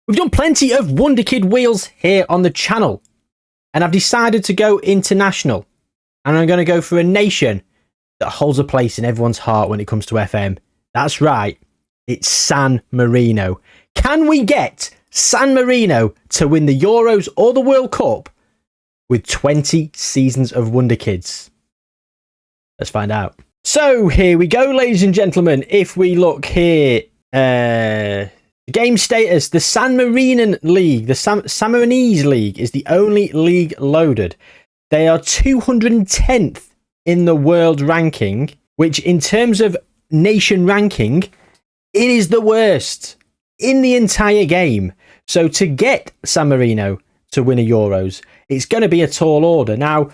We've done plenty of Wonderkid wheels here on the channel, and I've decided to go international, and I'm going to go for a nation that holds a place in everyone's heart when it comes to FM. That's right, it's San Marino. Can we get San Marino to win the Euros or the World Cup with 20 seasons of Wonderkids? Let's find out. So here we go, ladies and gentlemen. If we look here, game status, the San Marino League, the San Marinese League is the only league loaded. They are 210th in the world ranking, which in terms of nation ranking, it is the worst in the entire game. So to get San Marino to win a Euros, it's going to be a tall order. Now,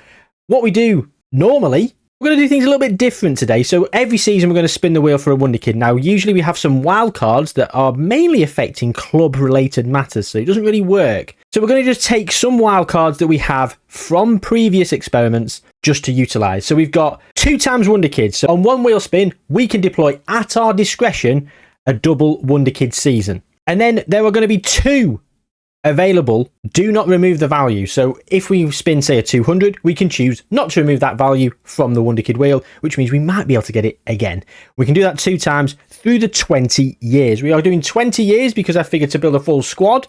what we do normally, we're going to do things a little bit different today. So every season we're going to spin the wheel for a Wonderkid. Now, usually we have some wild cards that are mainly affecting club-related matters, so it doesn't really work. So we're going to just take some wild cards that we have from previous experiments just to utilise. So we've got 2 times Wonderkid. So on one wheel spin, we can deploy at our discretion a double Wonderkid season. And then there are going to be 2 available. Do not remove the value. So if we spin, say, a 200, we can choose not to remove that value from the Wonderkid wheel, which means we might be able to get it again. We can do that 2 times through the 20 years. We are doing 20 years because I figured to build a full squad,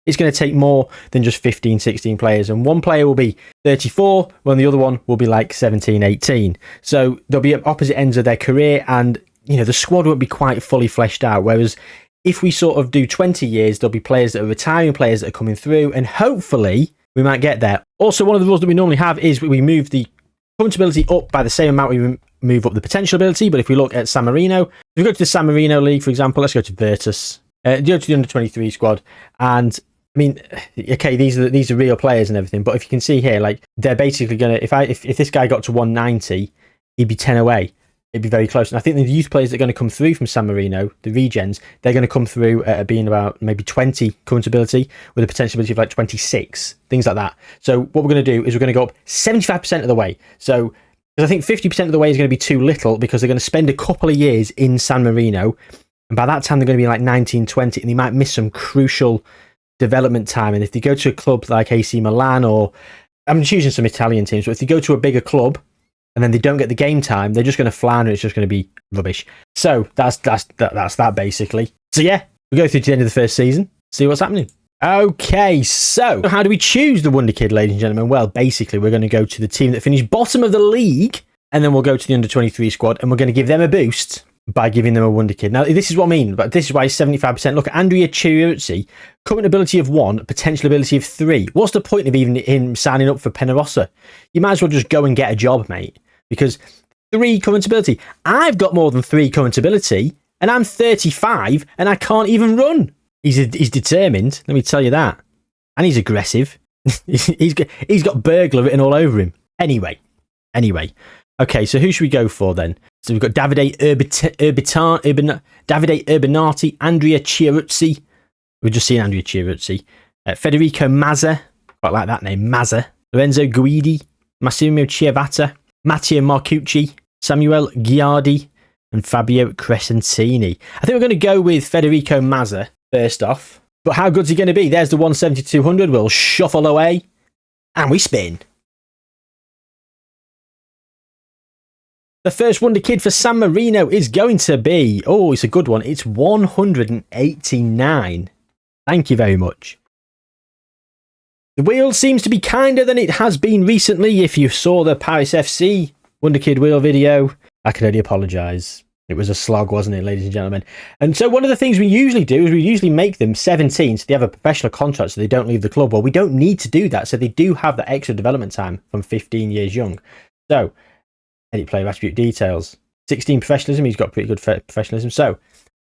it's going to take more than just 15, 16 players. And one player will be 34, when the other one will be like 17, 18. So they'll be at opposite ends of their career, and the squad won't be quite fully fleshed out. Whereas if we sort of do 20 years, there'll be players that are retiring, players that are coming through, and hopefully we might get there. Also, one of the rules that we normally have is we move the current ability up by the same amount we move up the potential ability. But if we look at San Marino, if we go to the San Marino League, for example, let's go to Virtus, go to the under-23 squad, and I mean, okay, these are real players and everything, but if you can see here, like, they're basically going to, if this guy got to 190, he'd be 10 away. It'd be very close. And I think the youth players that are going to come through from San Marino, the regens, they're going to come through at being about maybe 20 current ability with a potential ability of like 26, things like that. So what we're going to do is we're going to go up 75% of the way. So, because I think 50% of the way is going to be too little, because they're going to spend a couple of years in San Marino, and by that time they're going to be like 19, 20, and they might miss some crucial development time. And if they go to a club like AC Milan, or I'm choosing some Italian teams, but if they go to a bigger club and then they don't get the game time, they're just going to flounder. It's just going to be rubbish. So that's that basically. So yeah, we go through to the end of the first season, see what's happening. Okay, so how do we choose the Wonderkid, ladies and gentlemen? Well, basically we're going to go to the team that finished bottom of the league, and then we'll go to the under-23 squad, and we're going to give them a boost by giving them a Wonderkid. Now, this is what I mean, but this is why it's 75%. Look, Andrea Chiaruzzi, current ability of 1, potential ability of 3. What's the point of even him signing up for Penarosa? You might as well just go and get a job, mate, because 3 current ability. I've got more than 3 current ability, and I'm 35, and I can't even run. He's determined, let me tell you that. And he's aggressive. he's got burglar written all over him. Anyway. Okay, so who should we go for then? So we've got Davide Urbanati, Andrea Chiaruzzi. We've just seen Andrea Chiaruzzi. Federico Mazza. Quite like that name, Mazza. Lorenzo Guidi. Massimo Chiavata. Matteo Marcucci. Samuel Giardi. And Fabio Crescentini. I think we're going to go with Federico Mazza first off. But how good's he going to be? There's the 170-200. We'll shuffle away. And we spin. The first Wonderkid for San Marino is going to be, oh, it's a good one. It's 189. Thank you very much. The wheel seems to be kinder than it has been recently. If you saw the Paris FC Wonderkid wheel video, I can only apologise. It was a slog, wasn't it, ladies and gentlemen? And so one of the things we usually do is we usually make them 17, so they have a professional contract so they don't leave the club. Well, we don't need to do that, so they do have that extra development time from 15 years young. So, edit player attribute details. 16 professionalism, he's got pretty good professionalism. So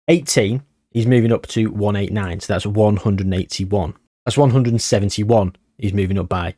18, he's moving up to 189. So that's 181. That's 171 he's moving up by.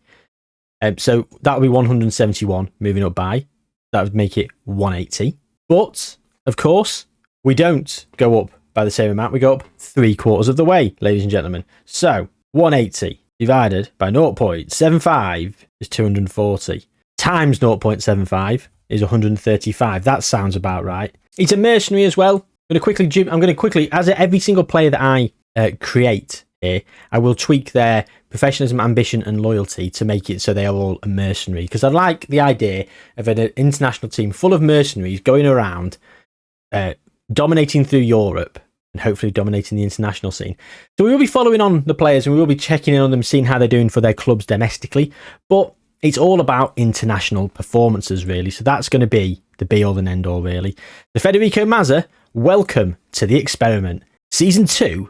So that would be 171 moving up by. That would make it 180. But, of course, we don't go up by the same amount. We go up 3/4 of the way, ladies and gentlemen. So 180 divided by 0.75 is 240. Times 0.75 is 135. That sounds about right. He's a mercenary as well. I'm going to quickly, as every single player that I create here. I will tweak their professionalism, ambition, and loyalty to make it so they are all a mercenary. Because I like the idea of an international team full of mercenaries going around, dominating through Europe, and hopefully dominating the international scene. So we will be following on the players, and we will be checking in on them, seeing how they're doing for their clubs domestically. But it's all about international performances, really. So that's going to be the be-all and end-all, really. So Federico Mazza, welcome to the experiment. Season 2,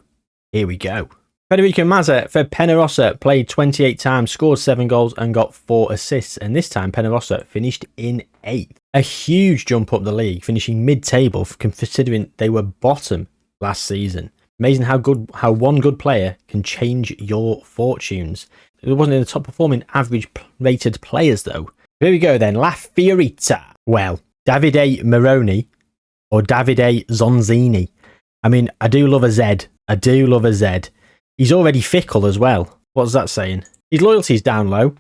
here we go. Federico Mazza for Penarossa played 28 times, scored 7 goals and got 4 assists. And this time Penarossa finished in 8th. A huge jump up the league, finishing mid-table considering they were bottom last season. Amazing how one good player can change your fortunes. It wasn't in the top performing average rated players though. Here we go then. La Fiorita. Well, Davide Moroni or Davide Zonzini. I mean, I do love a Z. I do love a Z. He's already fickle as well. What's that saying? His loyalty's down low.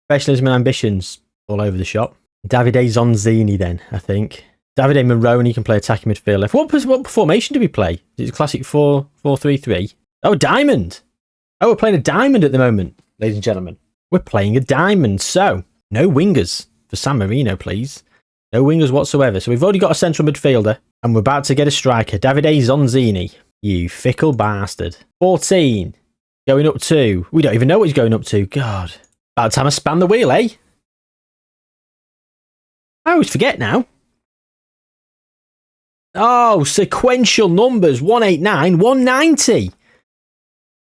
Professionalism and ambitions all over the shop. Davide Zonzini then, I think. Davide Moroni can play attacking midfield left. What formation do we play? Is it a classic 4-4-3-3? Oh, diamond. Oh, we're playing a diamond at the moment, ladies and gentlemen. We're playing a diamond. So, no wingers for San Marino, please. No wingers whatsoever. So we've already got a central midfielder, and we're about to get a striker. Davide Zonzini. You fickle bastard. 14. Going up to... We don't even know what he's going up to. God. About time I span the wheel, eh? I always forget now. Oh, sequential numbers. 189, 190.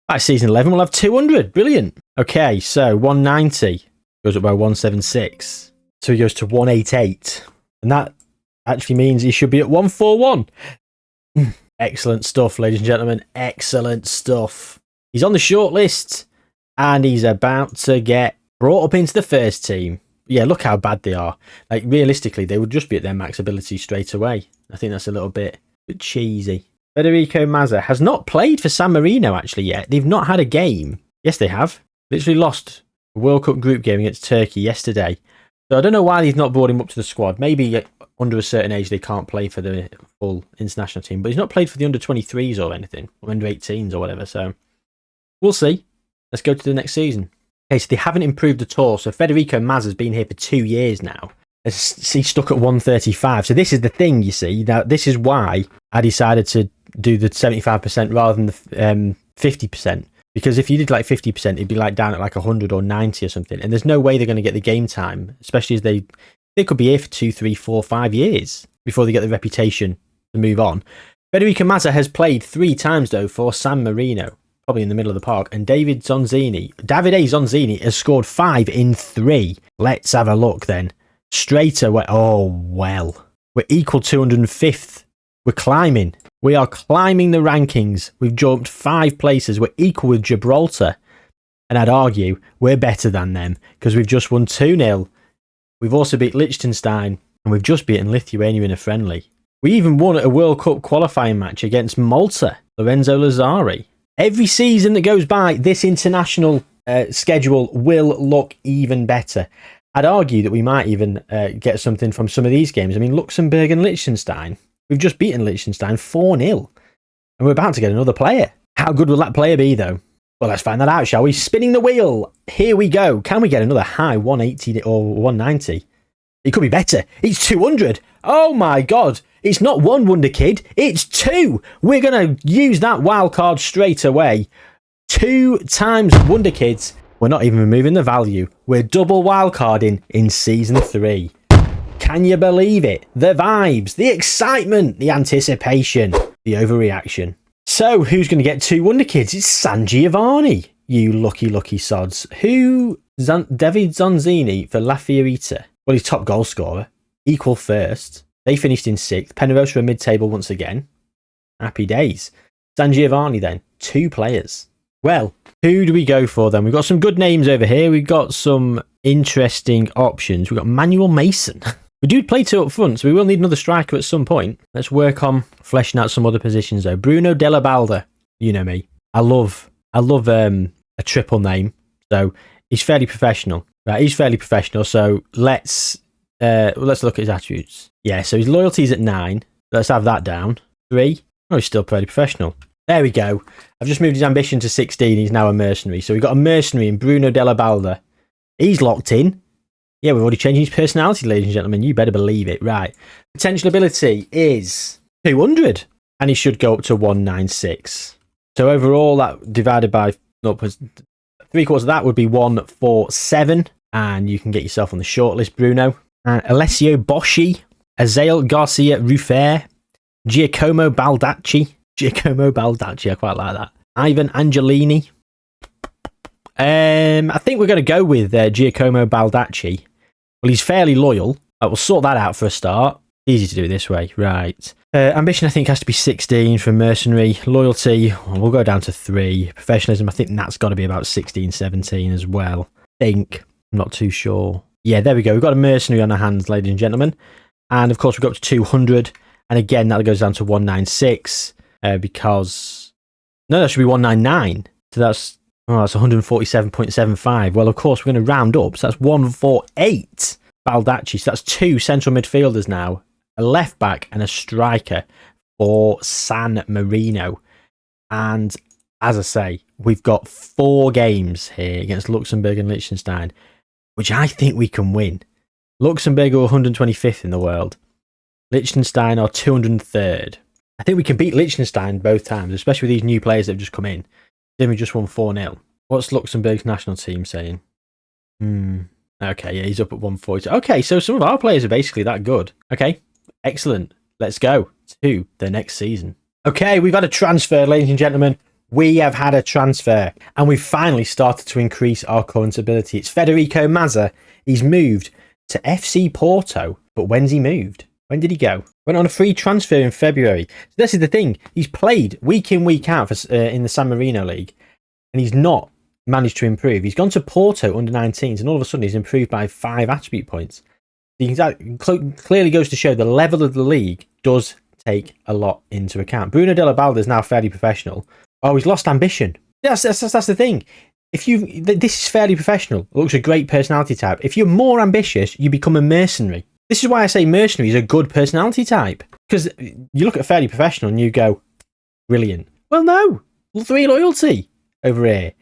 By season 11, we'll have 200. Brilliant. Okay, so 190 goes up by 176. So he goes to 188. And that actually means he should be at 141. Excellent stuff, ladies and gentlemen. Excellent stuff. He's on the short list. And he's about to get brought up into the first team. Yeah, look how bad they are. Like, realistically, they would just be at their max ability straight away. I think that's a little bit cheesy. Federico Mazza has not played for San Marino, actually, yet. They've not had a game. Yes, they have. Literally lost a World Cup group game against Turkey yesterday. So I don't know why they've not brought him up to the squad. Maybe under a certain age, they can't play for the full international team. But he's not played for the under-23s or anything. Or under-18s or whatever. So we'll see. Let's go to the next season. Okay, so they haven't improved at all. So Federico Mazza's been here for 2 years now. He's stuck at 135. So this is the thing, you see. Now, this is why I decided to do the 75% rather than the 50%. Because if you did like 50%, it'd be like down at like 100 or 90 or something. And there's no way they're going to get the game time, especially as they could be here for 2, 3, 4, 5 years before they get the reputation to move on. Federico Mazza has played 3 times, though, for San Marino. Probably in the middle of the park. And Davide Zonzini has scored 5 in 3. Let's have a look then. Straight away. Oh, well. We're equal 205th. We're climbing. We are climbing the rankings. We've jumped 5 places. We're equal with Gibraltar. And I'd argue we're better than them because we've just won 2-0. We've also beat Liechtenstein. And we've just beaten Lithuania in a friendly. We even won a World Cup qualifying match against Malta. Lorenzo Lazzari. Every season that goes by, this international schedule will look even better. I'd argue that we might even get something from some of these games. I mean, Luxembourg and Liechtenstein. We've just beaten Liechtenstein 4-0. And we're about to get another player. How good will that player be, though? Well, let's find that out, shall we? Spinning the wheel. Here we go. Can we get another high 180 or 190? It could be better. It's 200. Oh, my God. It's not 1 Wonderkid, it's 2. We're going to use that wild card straight away. 2 times Wonderkids. We're not even removing the value. We're double wildcarding in Season 3. Can you believe it? The vibes, the excitement, the anticipation, the overreaction. So, who's going to get 2 Wonderkids? It's San Giovanni, you lucky sods. David Zonzini for La Fiorita. Well, he's top goal scorer. Equal first. They finished in 6th. Penarossa are mid-table once again. Happy days. San Giovanni then. 2 players. Well, who do we go for then? We've got some good names over here. We've got some interesting options. We've got Manuel Mason. We do play 2 up front, so we will need another striker at some point. Let's work on fleshing out some other positions though. Bruno Della Balda. You know me. I love a triple name. So he's fairly professional. Right, he's fairly professional. So let's look at his attributes. Yeah, so his loyalty is at 9. Let's have that down. 3. Oh, he's still pretty professional. There we go. I've just moved his ambition to 16. He's now a mercenary. So we've got a mercenary in Bruno Della Balda. He's locked in. Yeah, we've already changed his personality, ladies and gentlemen. You better believe it. Right. Potential ability is 200. And he should go up to 196. So overall, that divided by 3/4 of that would be 147. And you can get yourself on the shortlist, Bruno. Alessio Boschi, Azael Garcia Ruffer, Giacomo Baldacci. I quite like that. Ivan Angelini. I think we're going to go with Giacomo Baldacci. Well, he's fairly loyal. We'll sort that out for a start. Easy to do this way. Right. Ambition, I think, has to be 16 for mercenary. Loyalty, we'll go down to 3. Professionalism, I think that's got to be about 16, 17 as well. I think. I'm not too sure. Yeah, there we go. We've got a mercenary on our hands, ladies and gentlemen. And, of course, we've got up to 200. And, again, that goes down to 196 because... No, that should be 199. So that's 147.75. Well, of course, we're going to round up. So that's 148 Baldacci. So that's 2 central midfielders now. A left back and a striker for San Marino. And as I say, we've got 4 games here against Luxembourg and Liechtenstein, which I think we can win. Luxembourg are 125th in the world. Liechtenstein are 203rd. I think we can beat Liechtenstein both times, especially with these new players that have just come in. Then we just won 4-0. What's Luxembourg's national team saying? Okay, yeah, he's up at 140. Okay, so some of our players are basically that good. Okay, excellent. Let's go to the next season. Okay, we've had a transfer, ladies and gentlemen. We have had a transfer, and we've finally started to increase our current ability. It's Federico Mazza. He's moved to FC Porto. But when's he moved? When did he go? Went on a free transfer in February. So this is the thing. He's played week in, week out for, in the San Marino League, and he's not managed to improve. He's gone to Porto under 19s, and all of a sudden he's improved by 5 attribute points. That clearly goes to show the level of the league does take a lot into account. Bruno Della Balda is now fairly professional. Oh, he's lost ambition. That's the thing. This is fairly professional. It looks a great personality type. If you're more ambitious, you become a mercenary. This is why I say mercenary is a good personality type. Because you look at fairly professional and you go, brilliant. Well, no. 3 loyalty over here.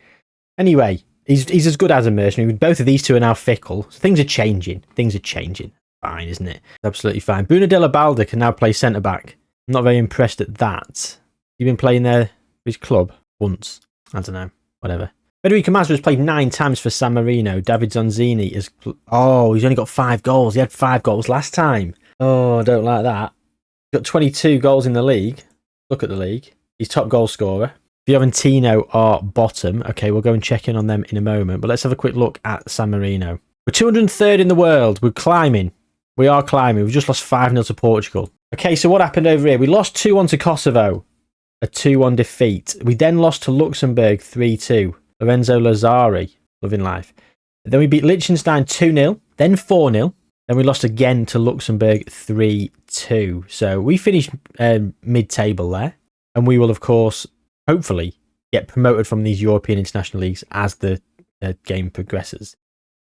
Anyway, he's as good as a mercenary. Both of these two are now fickle. So things are changing. Fine, isn't it? Absolutely fine. Bruno Della Balda can now play centre-back. I'm not very impressed at that. You've been playing there for his club once. I don't know. Whatever. Federico Mazza has played 9 times for San Marino. David Zonzini is... Oh, he's only got 5 goals. He had 5 goals last time. Oh, I don't like that. He's got 22 goals in the league. Look at the league. He's top goal scorer. Fiorentino are bottom. Okay, we'll go and check in on them in a moment. But let's have a quick look at San Marino. We're 203rd in the world. We're climbing. We are climbing. We've just lost 5-0 to Portugal. Okay, so what happened over here? We lost 2-1 to Kosovo. A 2-1 defeat. We then lost to Luxembourg 3-2. Lorenzo Lazzari, loving life. Then we beat Liechtenstein 2-0, then 4-0. Then we lost again to Luxembourg 3-2. So we finished mid-table there. And we will, of course, hopefully get promoted from these European international leagues as the game progresses.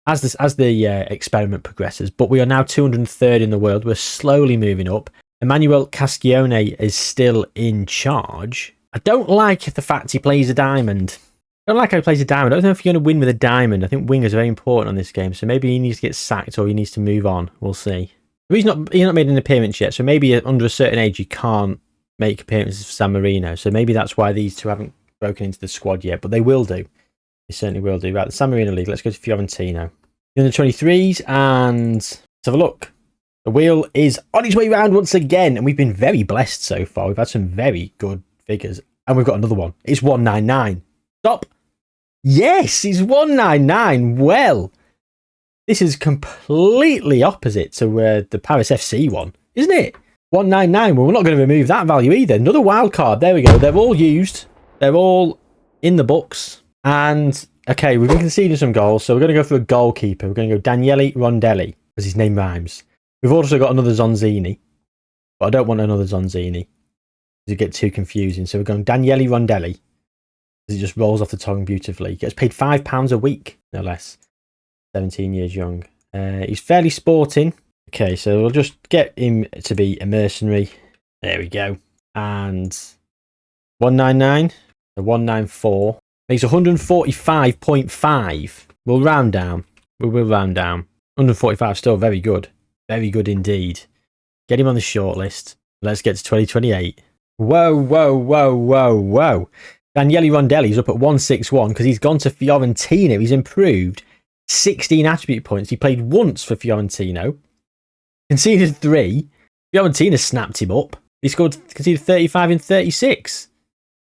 As the experiment progresses. But we are now 203rd in the world. We're slowly moving up. Emmanuel Cascione is still in charge. I don't like the fact he plays a diamond. I don't like how he plays a diamond. I don't know if you're going to win with a diamond. I think wingers are very important on this game. So maybe he needs to get sacked or he needs to move on. We'll see. He's not made an appearance yet. So maybe under a certain age you can't make appearances for San Marino. So maybe that's why these two haven't broken into the squad yet. But they will do. They certainly will do. Right, the San Marino League. Let's go to Fiorentino. In the 23s and let's have a look. The wheel is on its way round once again. And we've been very blessed so far. We've had some very good figures. And we've got another one. It's 199. Stop. Yes, it's 199. Well, this is completely opposite to the Paris FC one, isn't it? 199. Well, we're not going to remove that value either. Another wild card. There we go. They're all used. They're all in the books. And, okay, we've been conceding some goals, so we're going to go for a goalkeeper. We're going to go Daniele Rondelli, because his name rhymes. We've also got another Zonzini, but I don't want another Zonzini, because it gets too confusing. So we're going Daniele Rondelli. It just rolls off the tongue beautifully. He gets paid £5 a week, no less. 17 years young. He's fairly sporting. Okay, so we'll just get him to be a mercenary. There we go. And 199. So 194. Makes 145.5. We'll round down. We will round down. 145 still very good. Very good indeed. Get him on the shortlist. Let's get to 2028. Whoa, whoa, whoa, whoa, whoa. Daniele Rondelli's up at 161 because he's gone to Fiorentina. He's improved 16 attribute points. He played once for Fiorentino. Conceded 3. Fiorentina snapped him up. He conceded 35 in 36.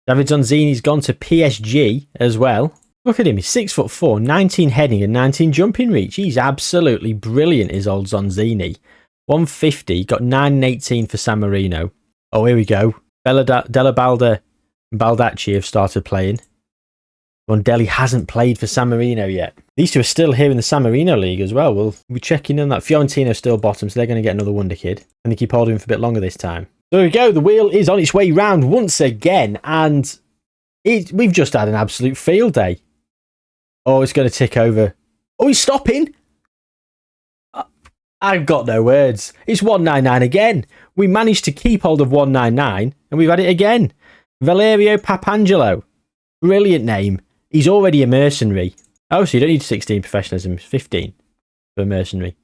David Zonzini's gone to PSG as well. Look at him. He's 6'4", 19 heading and 19 jumping reach. He's absolutely brilliant, is old Zonzini. 150. Got 9 and 18 for San Marino. Oh, here we go. Della Balda and Baldacci have started playing. Rondelli hasn't played for San Marino yet. These two are still here in the San Marino League as well. We'll be checking in that. Fiorentino's still bottom, so they're going to get another Wonderkid. And they keep holding him for a bit longer this time. There we go. The wheel is on its way round once again. And we've just had an absolute field day. Oh, it's going to tick over. Oh, he's stopping. I've got no words. It's 199 again. We managed to keep hold of 199 and we've had it again. Valerio Papangelo. Brilliant name. He's already a mercenary. Oh, so you don't need 16 professionalism. 15 for a mercenary.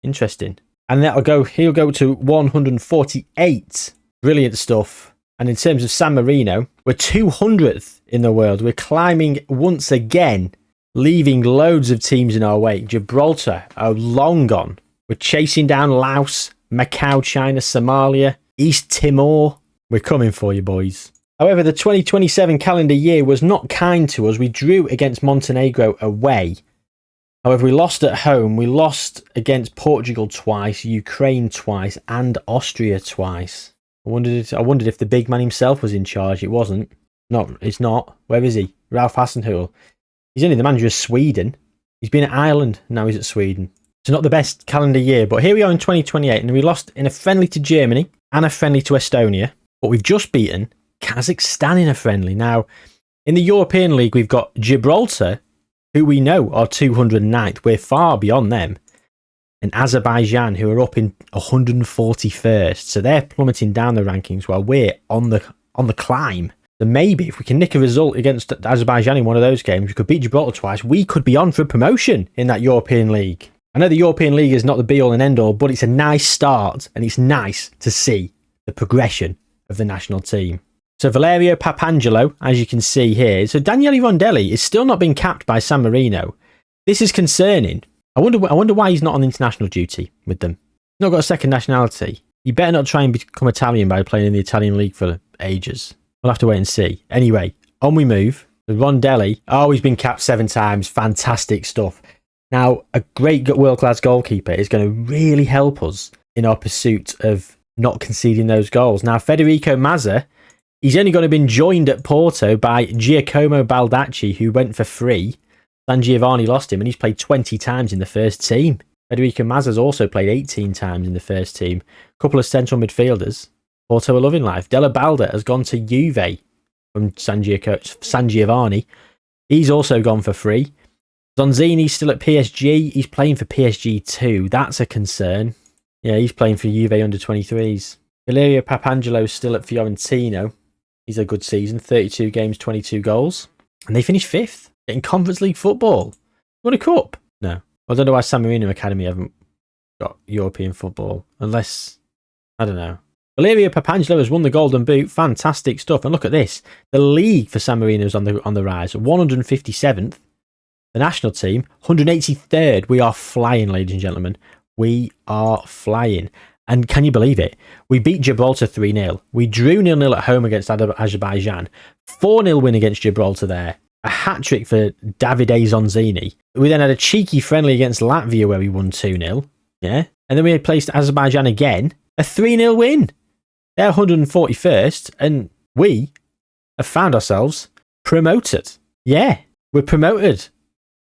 Interesting. And he'll go to 148. Brilliant stuff. And in terms of San Marino, we're 200th in the world. We're climbing once again, leaving loads of teams in our wake. Gibraltar are long gone. We're chasing down Laos, Macau, China, Somalia, East Timor. We're coming for you, boys. However, the 2027 calendar year was not kind to us. We drew against Montenegro away. However, we lost at home. We lost against Portugal twice, Ukraine twice, and Austria twice. I wondered if the big man himself was in charge. It wasn't. It's not. Where is he? Ralph Hasenhüttl. He's only the manager of Sweden. He's been at Ireland. Now he's at Sweden. It's not the best calendar year, but here we are in 2028, and we lost in a friendly to Germany and a friendly to Estonia, but we've just beaten Kazakhstan in a friendly. Now, in the European League, we've got Gibraltar, who we know are 209th. We're far beyond them. And Azerbaijan, who are up in 141st. So they're plummeting down the rankings while we're on the climb. So maybe if we can nick a result against Azerbaijan in one of those games, we could beat Gibraltar twice. We could be on for promotion in that European League. I know the European League is not the be-all and end-all, but it's a nice start, and it's nice to see the progression of the national team. So Valerio Papangelo, as you can see here. So Daniele Rondelli is still not being capped by San Marino. This is concerning. I wonder why he's not on international duty with them. He's not got a second nationality. You better not try and become Italian by playing in the Italian league for ages. We'll have to wait and see. Anyway, on we move. Rondelli, he's been capped 7 times. Fantastic stuff. Now, a great world-class goalkeeper is going to really help us in our pursuit of not conceding those goals. Now, Federico Mazza, he's only going to have been joined at Porto by Giacomo Baldacci, who went for free. San Giovanni lost him, and he's played 20 times in the first team. Federico Mazza's also played 18 times in the first team. A couple of central midfielders. Porto are loving life. Della Balda has gone to Juve from San Giovanni. He's also gone for free. Zonzini's still at PSG. He's playing for PSG too. That's a concern. Yeah, he's playing for Juve under 23s. Valerio Papangelo's still at Fiorentino. He's a good season. 32 games, 22 goals. And they finished 5th in Conference League football. Won a cup? No. I don't know why San Marino Academy haven't got European football. Unless, I don't know. Valerio Papangelo has won the Golden Boot. Fantastic stuff. And look at this. The league for San Marino is on the rise. 157th. The national team, 183rd. We are flying, ladies and gentlemen. We are flying. And can you believe it? We beat Gibraltar 3-0. We drew 0-0 at home against Azerbaijan. 4-0 win against Gibraltar there. A hat-trick for Davide Zonzini. We then had a cheeky friendly against Latvia where we won 2-0. Yeah. And then we had placed Azerbaijan again. A 3-0 win. They're 141st. And we have found ourselves promoted. Yeah. We're promoted.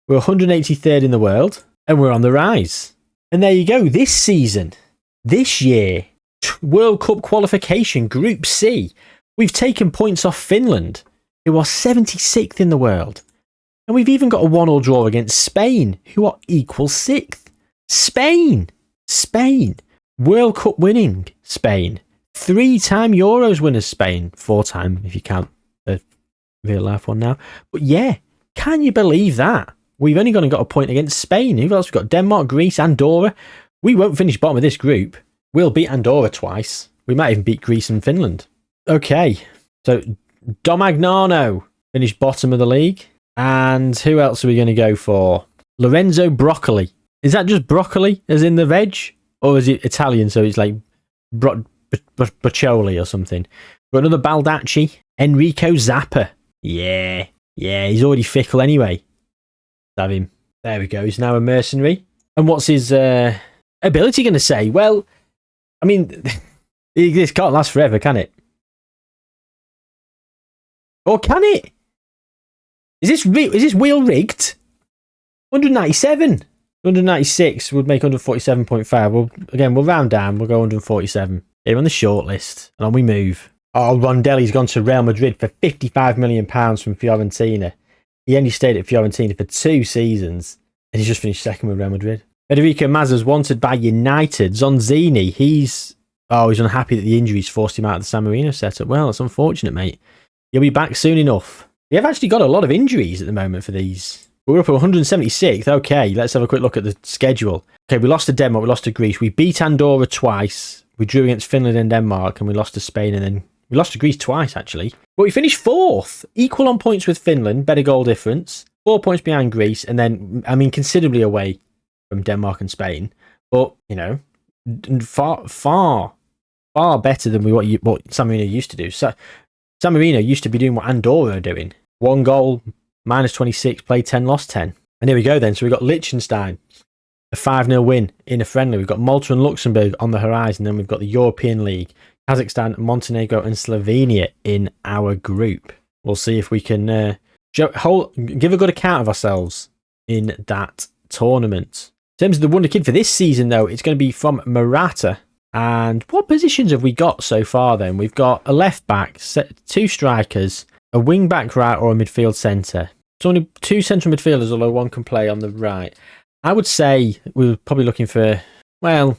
We're 183rd in the world, and we're on the rise. And there you go. This season, this year, World Cup qualification, Group C, we've taken points off Finland, who are 76th in the world. And we've even got a 1-1 draw against Spain, who are equal 6th. Spain. World Cup winning Spain. 3-time Euros winners Spain. 4-time if you count real life one now. But yeah, can you believe that? We've only got a point against Spain. Who else we've got? Denmark, Greece, Andorra. We won't finish bottom of this group. We'll beat Andorra twice. We might even beat Greece and Finland. Okay, so Domagnano finished bottom of the league. And who else are we going to go for? Lorenzo Broccoli. Is that just broccoli, as in the veg? Or is it Italian, so it's like Boccioli or something? Got another Baldacci. Enrico Zappa. Yeah, he's already fickle anyway. Have him. There we go. He's now a mercenary. And what's his ability going to say? Well, I mean, this can't last forever, can it? Or can it? Is this wheel rigged? 197. 196 would make 147.5. Well, again, we'll round down. We'll go 147. Here on the short list. And on we move. Oh, Rondelli's gone to Real Madrid for £55 million from Fiorentina. He only stayed at Fiorentina for 2 seasons. And he's just finished second with Real Madrid. Federico Mazza's wanted by United. Zonzini, he's unhappy that the injuries forced him out of the San Marino setup. Well, it's unfortunate, mate. He'll be back soon enough. We have actually got a lot of injuries at the moment for these. We're up at 176th. Okay, let's have a quick look at the schedule. Okay, we lost to Denmark, we lost to Greece. We beat Andorra twice. We drew against Finland and Denmark, and we lost to Spain, and then we lost to Greece twice, actually. But we finished 4th. Equal on points with Finland, better goal difference. 4 points behind Greece, and then, considerably away from Denmark and Spain. But, far better than what San Marino used to do. So, San Marino used to be doing what Andorra are doing. 1 goal, minus 26, played 10, lost 10. And here we go then. So we've got Liechtenstein, a 5-0 win in a friendly. We've got Malta and Luxembourg on the horizon. Then we've got the European League, Kazakhstan, Montenegro and Slovenia in our group. We'll see if we can give a good account of ourselves in that tournament. In terms of the Wonderkid for this season, though, it's going to be from Murata. And what positions have we got so far then? We've got a left back, 2 strikers, a wing back right or a midfield centre. It's only 2 central midfielders, although one can play on the right. I would say we're probably looking for, a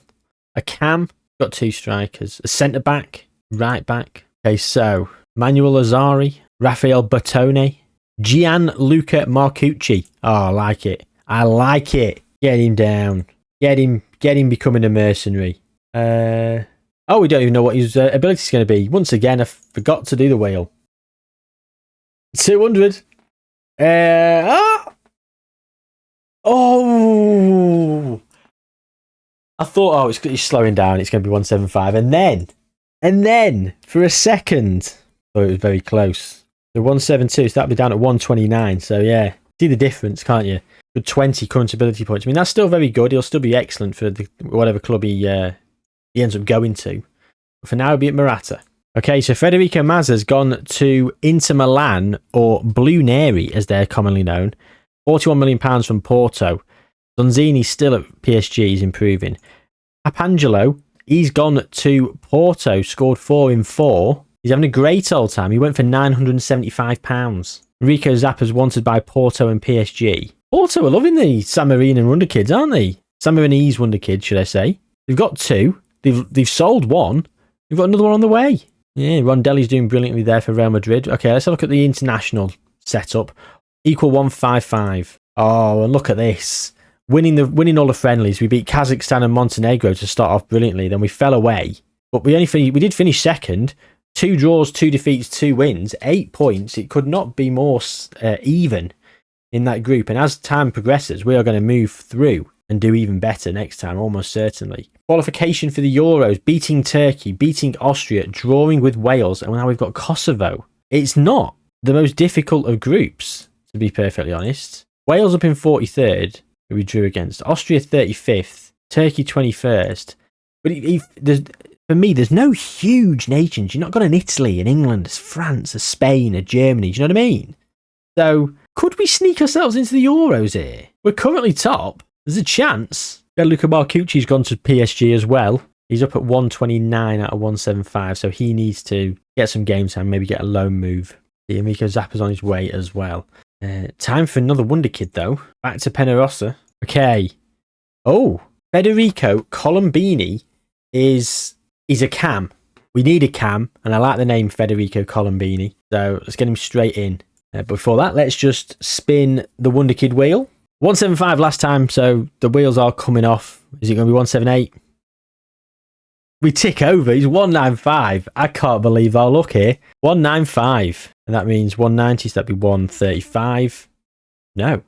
cam. Got 2 strikers, a centre back, right back. Okay, so Manuel Azari, Rafael Bertone, Gianluca Marcucci. Oh, I like it. I like it. Get him down. Get him becoming a mercenary. We don't even know what his ability is going to be. Once again, I forgot to do the wheel. 200. I thought, it's slowing down. It's going to be 175. And then, for a second, it was very close. The 172, so that'll be down at 129. So, yeah, see the difference, can't you? With 20 current ability points. That's still very good. He'll still be excellent for whatever club he ends up going to. But for now, he'll be at Murata. Okay, so Federico Mazza's gone to Inter Milan, or Blue Neri, as they're commonly known. £41 million from Porto. Zonzini's still at PSG, he's improving. Apangelo, he's gone to Porto, scored 4 in 4. He's having a great old time. He went for £975. Enrico Zappa's wanted by Porto and PSG. Porto are loving the San Marino Wonderkids, aren't they? San Marinese Wonderkids, should I say. They've got 2. They've sold 1. They've got another one on the way. Yeah, Rondelli's doing brilliantly there for Real Madrid. Okay, let's have a look at the international setup. Equal 155. Oh, and look at this. Winning all the friendlies. We beat Kazakhstan and Montenegro to start off brilliantly. Then we fell away. But we did finish second. 2 draws, 2 defeats, 2 wins. 8 points. It could not be more even in that group. And as time progresses, we are going to move through and do even better next time, almost certainly. Qualification for the Euros. Beating Turkey, beating Austria, drawing with Wales. And now we've got Kosovo. It's not the most difficult of groups, to be perfectly honest. Wales up in 43rd. Who we drew against. Austria 35th, Turkey 21st. But for me, there's no huge nations. You've not got an Italy, an England, a France, a Spain, a Germany. Do you know what I mean? So, could we sneak ourselves into the Euros here? We're currently top. There's a chance. Luca Marcucci's gone to PSG as well. He's up at 129 out of 175, so he needs to get some game time, maybe get a loan move. The Enrico Zappa's on his way as well. Time for another Wonderkid, though. Back to Penarosa. Okay. Oh, Federico Colombini is a cam. We need a cam, and I like the name Federico Colombini. So let's get him straight in. Before that, let's just spin the Wonderkid wheel. 175 last time, so the wheels are coming off. Is it going to be 178? We tick over. He's 195. I can't believe our luck here. 195. And that means 190, so that'd be 135. No.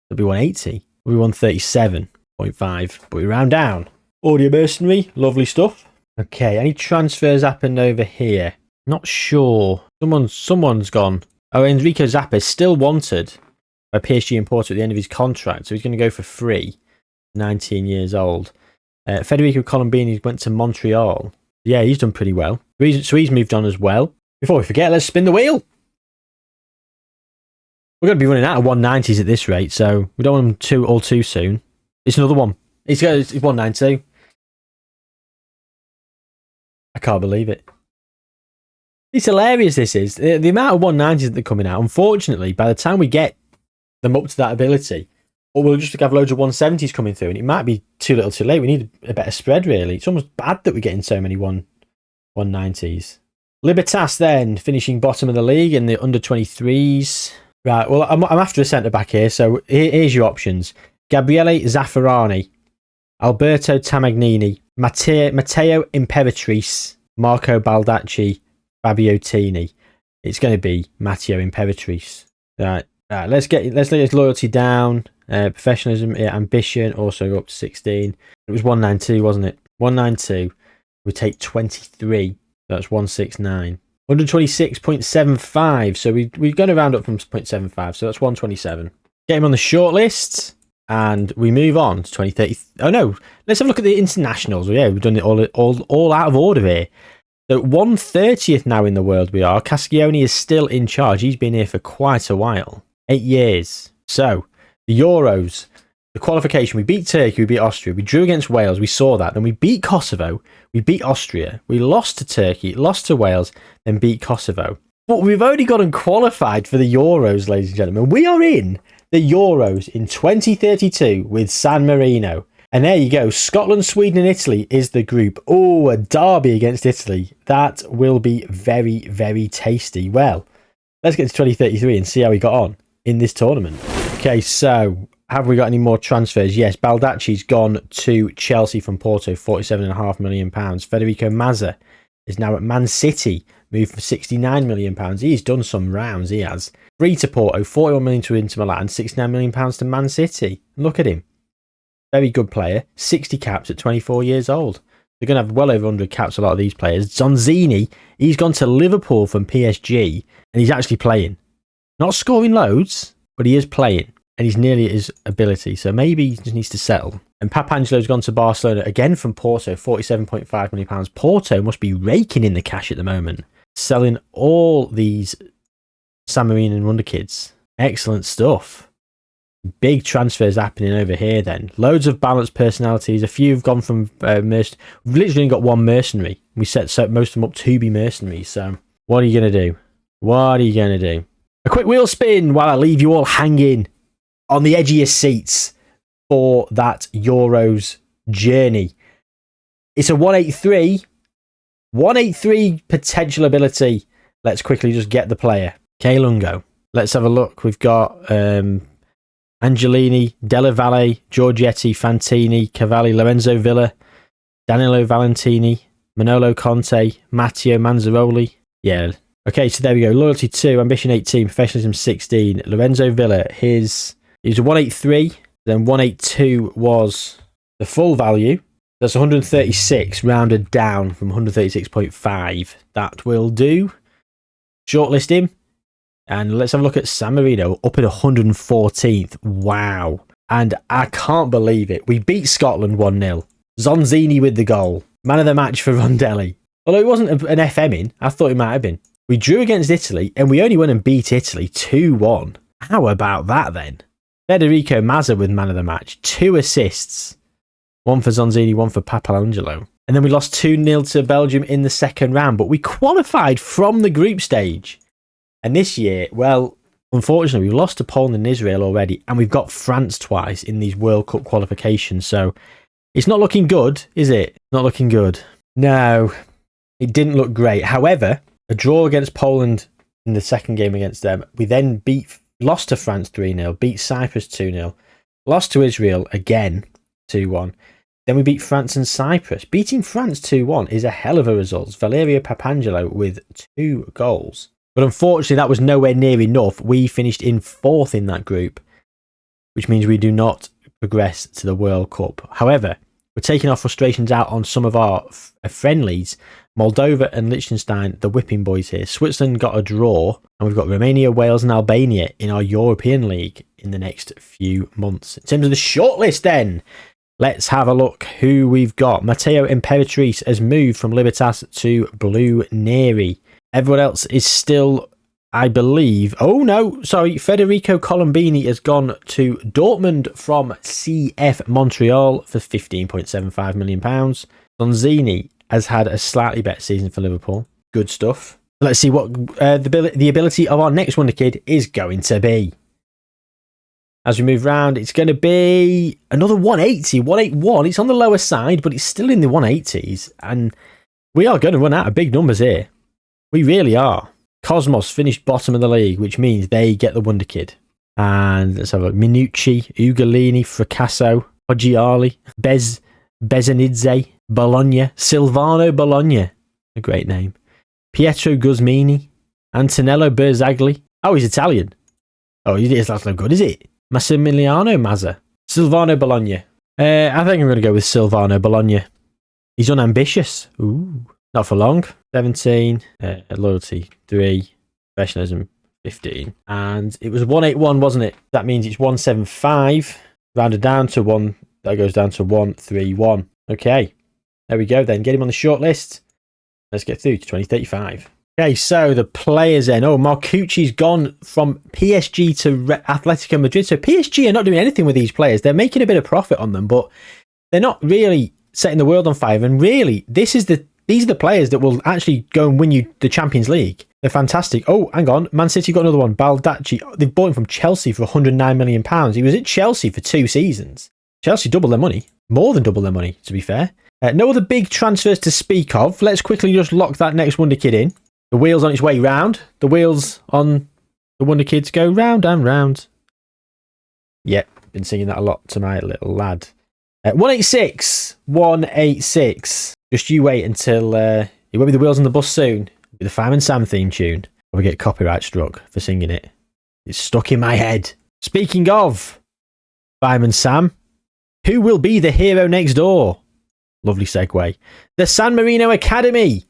That'd be 180. It'll be 137.5. But we round down. Audio Mercenary. Lovely stuff. Okay, any transfers happened over here? Not sure. Someone's gone. Oh, Enrico Zappa is still wanted by PSG and Porto at the end of his contract, so he's going to go for free. 19 years old. Federico Colombini went to Montreal. Yeah, he's done pretty well. So he's moved on as well. Before we forget, let's spin the wheel. We're going to be running out of 190s at this rate, so we don't want them all too soon. It's another one. It's 192. I can't believe it. It's hilarious, this is. The amount of 190s that are coming out, unfortunately, by the time we get them up to that ability, or we'll just have loads of 170s coming through, and it might be too little too late. We need a better spread, really. It's almost bad that we're getting so many 190s. Libertas then, finishing bottom of the league in the under-23s. Right, well, I'm after a centre-back here, so here's your options. Gabriele Zaffarani, Alberto Tamagnini, Matteo Imperatrice, Marco Baldacci, Fabio Tini. It's going to be Matteo Imperatrice. Right, let's get his loyalty down. Professionalism, ambition, also go up to 16. It was 192, wasn't it? 192. We take 23. That's 169. 126.75. So we're going to round up from 0.75. So that's 127. Get him on the short list. And we move on to 2030. Oh no, let's have a look at the internationals. Yeah, we've done it all out of order here. So 130th now in the world we are. Cascioni is still in charge. He's been here for quite a while. 8 years. So the Euros, the qualification, we beat Turkey, we beat Austria, we drew against Wales, we saw that. Then we beat Kosovo, we beat Austria, we lost to Turkey, lost to Wales, then beat Kosovo. But we've only gotten qualified for the Euros, ladies and gentlemen. We are in the Euros in 2032 with San Marino. And there you go. Scotland, Sweden and Italy is the group. Oh, a derby against Italy. That will be very, very tasty. Well, let's get to 2033 and see how we got on in this tournament. Okay, so have we got any more transfers? Yes, Baldacci's gone to Chelsea from Porto, £47.5 million. Federico Mazza is now at Man City, moved for £69 million. He's done some rounds, he has. Free to Porto, £41 million to Inter Milan, £69 million to Man City. Look at him. Very good player. 60 caps at 24 years old. They're going to have well over 100 caps, a lot of these players. Zonzini, he's gone to Liverpool from PSG, and he's actually playing. Not scoring loads, but he is playing. And he's nearly at his ability, so maybe he just needs to settle. And Papangelo's gone to Barcelona, again from Porto, £47.5 million. Porto must be raking in the cash at the moment. Selling all these San Marino and Wonderkids. Excellent stuff. Big transfers happening over here then. Loads of balanced personalities. A few have gone from We've literally only got one mercenary. We set most of them up to be mercenaries. So what are you going to do? What are you going to do? A quick wheel spin while I leave you all hanging on the edge of your seats for that Euros journey. It's a 183. 183 potential ability. Let's quickly just get the player. K Lungo. Let's have a look. We've got Angelini, Della Valle, Giorgetti, Fantini, Cavalli, Lorenzo Villa, Danilo Valentini, Manolo Conte, Matteo Manzaroli. Yeah. Okay, so there we go. Loyalty 2, Ambition 18, Professionalism 16. Lorenzo Villa, he was a 183. Then 182 was the full value. That's 136 rounded down from 136.5. That will do. Shortlist him. And let's have a look at San Marino, up at 114th. Wow. And I can't believe it. We beat Scotland 1-0. Zonzini with the goal. Man of the match for Rondelli. Although it wasn't an FM in, I thought it might have been. We drew against Italy, and we only went and beat Italy 2-1. How about that then? Federico Mazza with man of the match. 2 assists. 1 for Zonzini, 1 for Papalangelo. And then we lost 2-0 to Belgium in the second round, but we qualified from the group stage. And this year, well, unfortunately, we've lost to Poland and Israel already, and we've got France twice in these World Cup qualifications. So it's not looking good, is it? Not looking good. No, it didn't look great. However, a draw against Poland in the second game against them. We then lost to France 3-0, beat Cyprus 2-0, lost to Israel again 2-1. Then we beat France and Cyprus. Beating France 2-1 is a hell of a result. Valerio Papangelo with 2 goals. But unfortunately, that was nowhere near enough. We finished in 4th in that group, which means we do not progress to the World Cup. However, we're taking our frustrations out on some of our friendlies. Moldova and Liechtenstein, the whipping boys here. Switzerland got a draw, and we've got Romania, Wales and Albania in our European League in the next few months. In terms of the shortlist then, let's have a look who we've got. Matteo Imperatrice has moved from Libertas to Blue Neri. Everyone else is still, I believe... Oh, no, sorry. Federico Colombini has gone to Dortmund from CF Montreal for £15.75 million. Donzini has had a slightly better season for Liverpool. Good stuff. Let's see what the ability of our next Wonderkid is going to be. As we move round, it's going to be another 180, 181. It's on the lower side, but it's still in the 180s. And we are going to run out of big numbers here. We really are. Cosmos finished bottom of the league, which means they get the Wonderkid. And let's have a look. Minucci, Ugolini, Fracasso, Oggiali, Bezanidze, Bologna, Silvano Bologna. A great name. Pietro Guzmini, Antonello Berzagli. Oh, he's Italian. Oh, that's no good, is it? Massimiliano Mazza. Silvano Bologna. I think I'm going to go with Silvano Bologna. He's unambitious. Ooh, not for long. 17. Loyalty 3. Professionalism 15. And it was 181, wasn't it? That means it's 175. Rounded down to 1. That goes down to 131. Okay. There we go then. Get him on the short list. Let's get through to 2035. Okay, so the players then. Oh, Marcucci's gone from PSG to Atletico Madrid. So PSG are not doing anything with these players. They're making a bit of profit on them, but they're not really setting the world on fire. And really, these are the players that will actually go and win you the Champions League. They're fantastic. Oh, hang on. Man City got another one. Baldacci. They've bought him from Chelsea for £109 million. He was at Chelsea for 2 seasons. Chelsea doubled their money. More than double their money, to be fair. No other big transfers to speak of. Let's quickly just lock that next Wonderkid in. The wheel's on its way round. The wheels on the Wonderkids go round and round. Yep, been singing that a lot to my little lad. 186. 186. Just you wait until it won't be the wheels on the bus soon. It'll be the Fireman Sam theme tune. Or we get copyright struck for singing it. It's stuck in my head. Speaking of Fireman Sam, who will be the hero next door? Lovely segue. The San Marino Academy.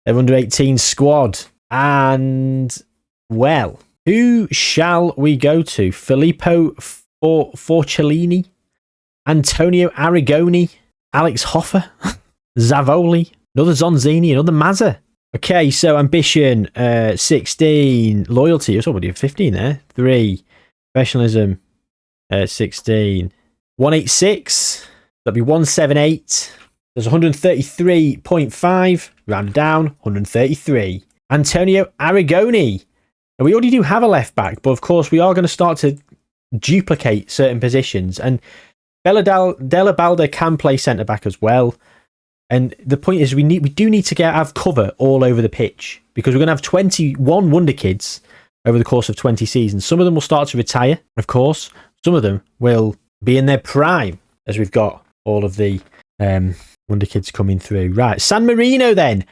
Their under-18 squad. And, well, who shall we go to? Filippo Forcellini, Antonio Arrigoni, Alex Hoffer, Zavoli, another Zonzini, another Mazza. Okay, so ambition, 16. Loyalty, somebody 15 there. 3. Professionalism, 16. 186. That'd be 178. There's 133.5. Rounded down, 133. Antonio Arrigoni. Now, we already do have a left back, but of course we are going to start to duplicate certain positions. And Della Balde can play centre back as well. And the point is, we do need to have cover all over the pitch, because we're going to have 21 Wonderkids over the course of 20 seasons. Some of them will start to retire, of course. Some of them will be in their prime, as we've got all of the Wonderkids coming through. Right, San Marino then.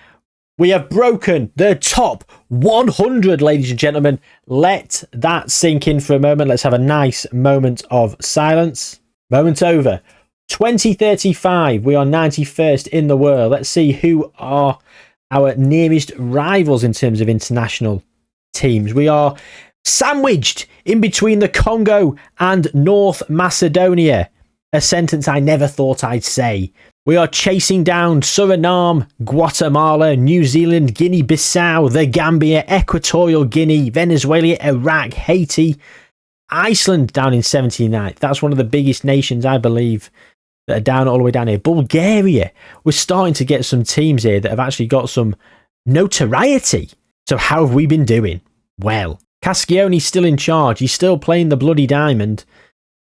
We have broken the top 100, ladies and gentlemen. Let that sink in for a moment. Let's have a nice moment of silence. Moment over. 2035. We are 91st in the world. Let's see who are our nearest rivals in terms of international teams. We are sandwiched in between the Congo and North Macedonia. A sentence I never thought I'd say. We are chasing down Suriname, Guatemala, New Zealand, Guinea-Bissau, the Gambia, Equatorial Guinea, Venezuela, Iraq, Haiti, Iceland down in 79th. That's one of the biggest nations, I believe, that are down all the way down here. Bulgaria. We're starting to get some teams here that have actually got some notoriety. So how have we been doing? Well, Cascioni's still in charge. He's still playing the bloody diamond.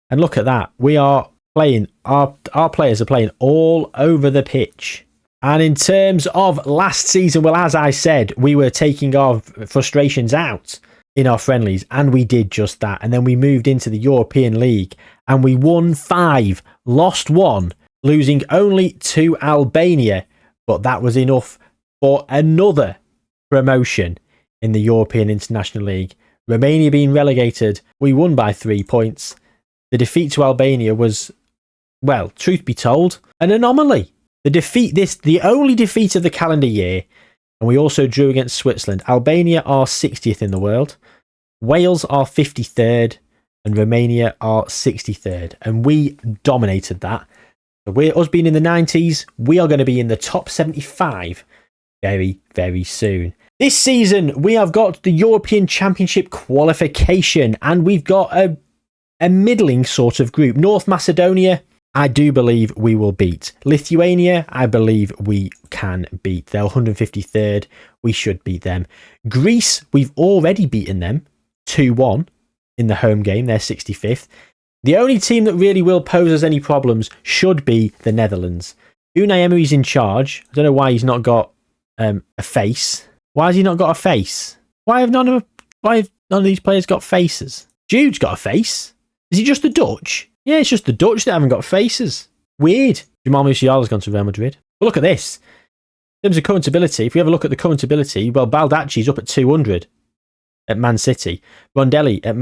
And look at that. We are playing, our players are playing all over the pitch. And in terms of last season, well, as I said, we were taking our frustrations out in our friendlies, and we did just that. And then we moved into the European League, and we won 5, lost 1, losing only to Albania. But that was enough for another promotion in the European International League. Romania being relegated, we won by 3 points. The defeat to Albania was, well, truth be told, an anomaly. The only defeat of the calendar year, and we also drew against Switzerland. Albania are 60th in the world, Wales are 53rd, and Romania are 63rd. And we dominated that. So us being in the 90s, we are going to be in the top 75 very, very soon. This season, we have got the European Championship qualification, and we've got a middling sort of group. North Macedonia, I do believe we will beat. Lithuania, I believe we can beat. They're 153rd. We should beat them. Greece, we've already beaten them 2-1 in the home game. They're 65th. The only team that really will pose us any problems should be the Netherlands. Unai Emery's in charge. I don't know why he's not got a face. Why has he not got a face? Why have none of these players got faces? Jude's got a face. Is he just the Dutch? Yeah, it's just the Dutch that haven't got faces. Weird. Jamal Musiala's gone to Real Madrid. But look at this. In terms of current ability, if we have a look at the current ability, well, Baldacci's up at 200 at Man City. Rondelli at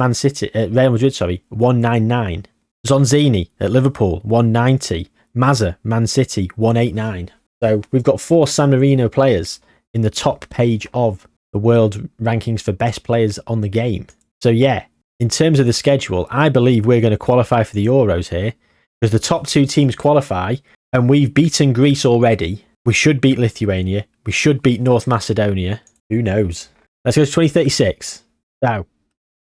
Real Madrid, 199. Zonzini at Liverpool, 190. Mazza, Man City, 189. So we've got 4 San Marino players in the top page of the world rankings for best players on the game. So yeah, in terms of the schedule, I believe we're going to qualify for the Euros here, because the top 2 teams qualify, and we've beaten Greece already. We should beat Lithuania. We should beat North Macedonia. Who knows? Let's go to 2036. So,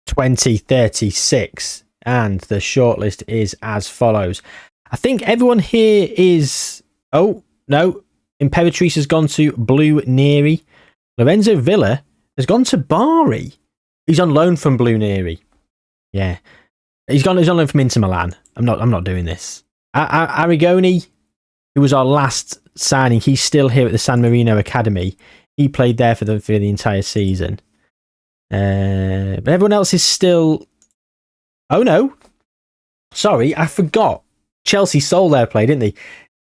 2036. And the shortlist is as follows. I think everyone here is... Oh, no. Imperatrice has gone to Blue Neri. Lorenzo Villa has gone to Bari. He's on loan from Blue Neri. Yeah. He's on loan from Inter Milan. I'm not doing this. Arrigoni, who was our last signing, he's still here at the San Marino Academy. He played there for the entire season. But everyone else is still... Oh no. Sorry, I forgot. Chelsea sold their play, didn't they?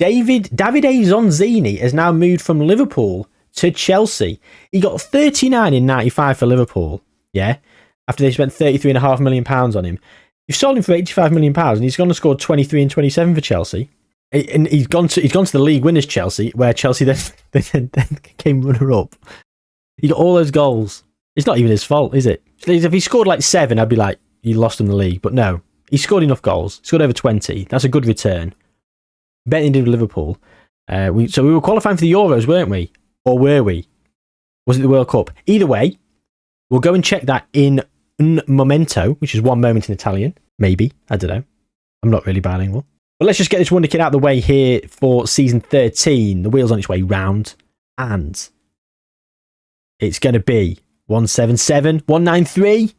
Davide Zonzini has now moved from Liverpool to Chelsea. He got 39 in 95 for Liverpool. Yeah. After they spent £33.5 million on him. You've sold him for £85 million, and he's gone and scored 23 and 27 for Chelsea. And he's gone to the league winners Chelsea, where Chelsea then came runner-up. He got all those goals. It's not even his fault, is it? If he scored like 7, I'd be like, you lost him the league. But no, he scored enough goals. He scored over 20. That's a good return. Better than he did with Liverpool. So we were qualifying for the Euros, weren't we? Or were we? Was it the World Cup? Either way, we'll go and check that in un momento, which is one moment in Italian. Maybe. I don't know. I'm not really bilingual. But let's just get this Wonderkid out of the way here for season 13. The wheel's on its way round. And it's going to be 177, 193.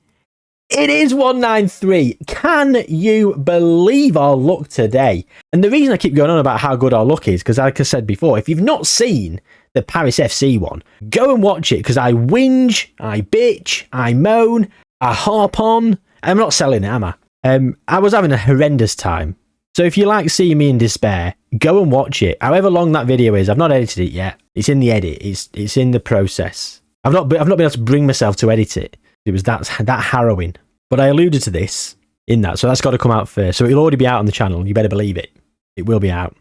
It is 193. Can you believe our luck today? And the reason I keep going on about how good our luck is, because like I said before, if you've not seen the Paris FC one, go and watch it, because I whinge, I bitch, I moan, I harp on. I'm not selling it, am I? I was having a horrendous time. So if you like seeing me in despair, go and watch it. However long that video is, I've not edited it yet. It's in the edit. It's in the process. I've not been able to bring myself to edit it. It was that harrowing. But I alluded to this in that, so that's got to come out first. So it'll already be out on the channel. You better believe it. It will be out.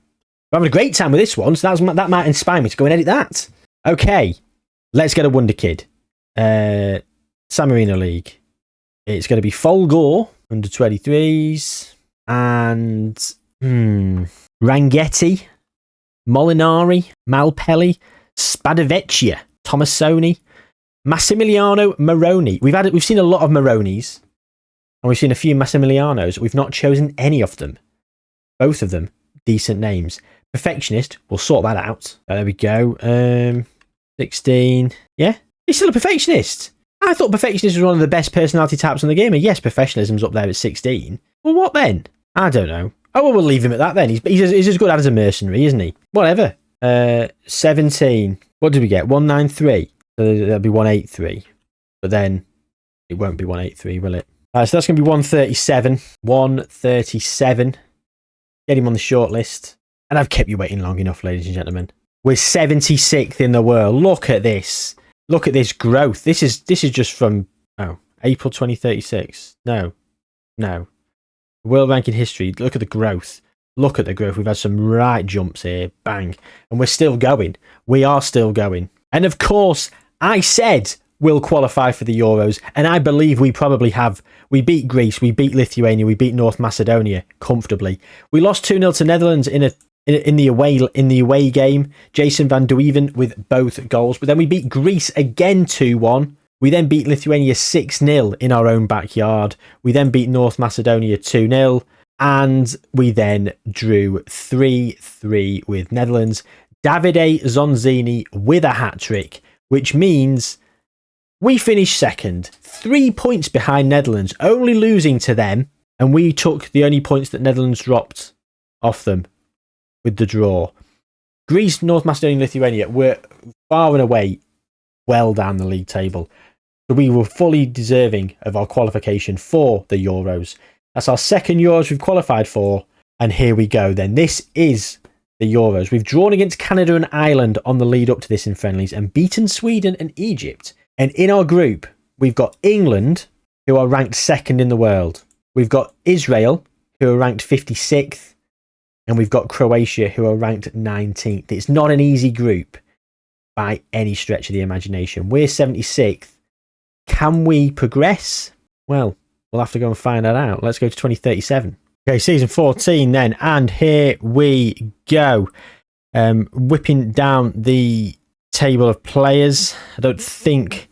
I'm having a great time with this one, so that might inspire me to go and edit that. Okay, let's get a Wonderkid. San Marino League. It's going to be Folgore, under 23s, and Rangetti, Molinari, Malpelli, Spadavecchia, Tomasoni, Massimiliano Moroni. We've seen a lot of Moronis, and we've seen a few Massimilianos. We've not chosen any of them. Both of them decent names. Perfectionist, we'll sort that out. There we go. 16. Yeah, he's still a perfectionist. I thought perfectionist was one of the best personality types on the game, and yes, professionalism's up there at 16. Well, what then? I don't know. Oh, well, we'll leave him at that then. He's as good as a mercenary, isn't he? Whatever. 17. What did we get? 193. So that'll be 183. But then it won't be 183, will it? So that's going to be 137. 137. Get him on the short list. And I've kept you waiting long enough, ladies and gentlemen. We're 76th in the world. Look at this. Look at this growth. This is just from April 2036. No. World ranking history. Look at the growth. Look at the growth. We've had some right jumps here. Bang. And we're still going. We are still going. And of course, I said we'll qualify for the Euros. And I believe we probably have. We beat Greece. We beat Lithuania. We beat North Macedonia comfortably. We lost 2-0 to Netherlands in the away game. Jason van Duiven with both goals. But then we beat Greece again 2-1. We then beat Lithuania 6-0 in our own backyard. We then beat North Macedonia 2-0. And we then drew 3-3 with Netherlands. Davide Zonzini with a hat-trick, which means we finished second. 3 points behind Netherlands, only losing to them. And we took the only points that Netherlands dropped off them with the draw. Greece, North Macedonia, and Lithuania were far and away well down the league table. So we were fully deserving of our qualification for the Euros. That's our second Euros we've qualified for. And here we go then. This is the Euros. We've drawn against Canada and Ireland on the lead up to this in friendlies and beaten Sweden and Egypt. And in our group, we've got England, who are ranked second in the world. We've got Israel, who are ranked 56th. And we've got Croatia, who are ranked 19th. It's not an easy group by any stretch of the imagination. We're 76th. Can we progress? Well, we'll have to go and find that out. Let's go to 2037. Okay, season 14 then. And here we go. Whipping down the table of players. I don't think...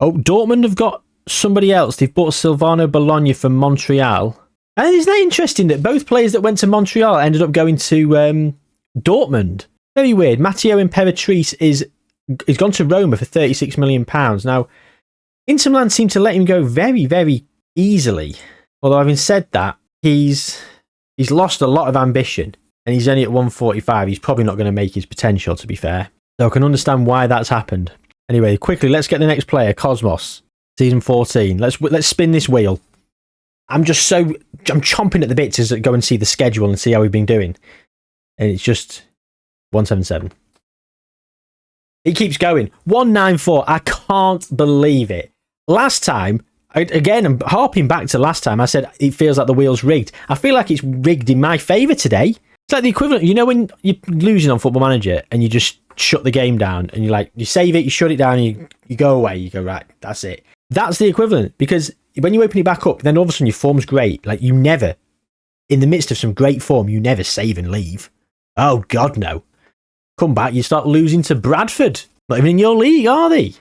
Oh, Dortmund have got somebody else. They've bought Silvano Bologna from Montreal. And isn't that interesting that both players that went to Montreal ended up going to Dortmund? Very weird. Matteo Imperatrice is gone to Roma for £36 million. Now, Inter Milan seem to let him go very, very easily. Although having said that, he's lost a lot of ambition and he's only at 145. He's probably not going to make his potential, to be fair. So I can understand why that's happened. Anyway, quickly, let's get the next player, Cosmos. Season 14. Let's spin this wheel. I'm chomping at the bit to go and see the schedule and see how we've been doing. And it's just 177. It keeps going. 194. I can't believe it. Last time, again, I'm harping back to last time, I said it feels like the wheel's rigged. I feel like it's rigged in my favour today. It's like the equivalent, you know, when you're losing on Football Manager and you just shut the game down and you save it, you shut it down, and you go away, you go, right, that's it. That's the equivalent, because when you open it back up, then all of a sudden your form's great. Like, you never, in the midst of some great form, you never save and leave. Oh, God, no. Come back, you start losing to Bradford. Not even in your league, are they? That's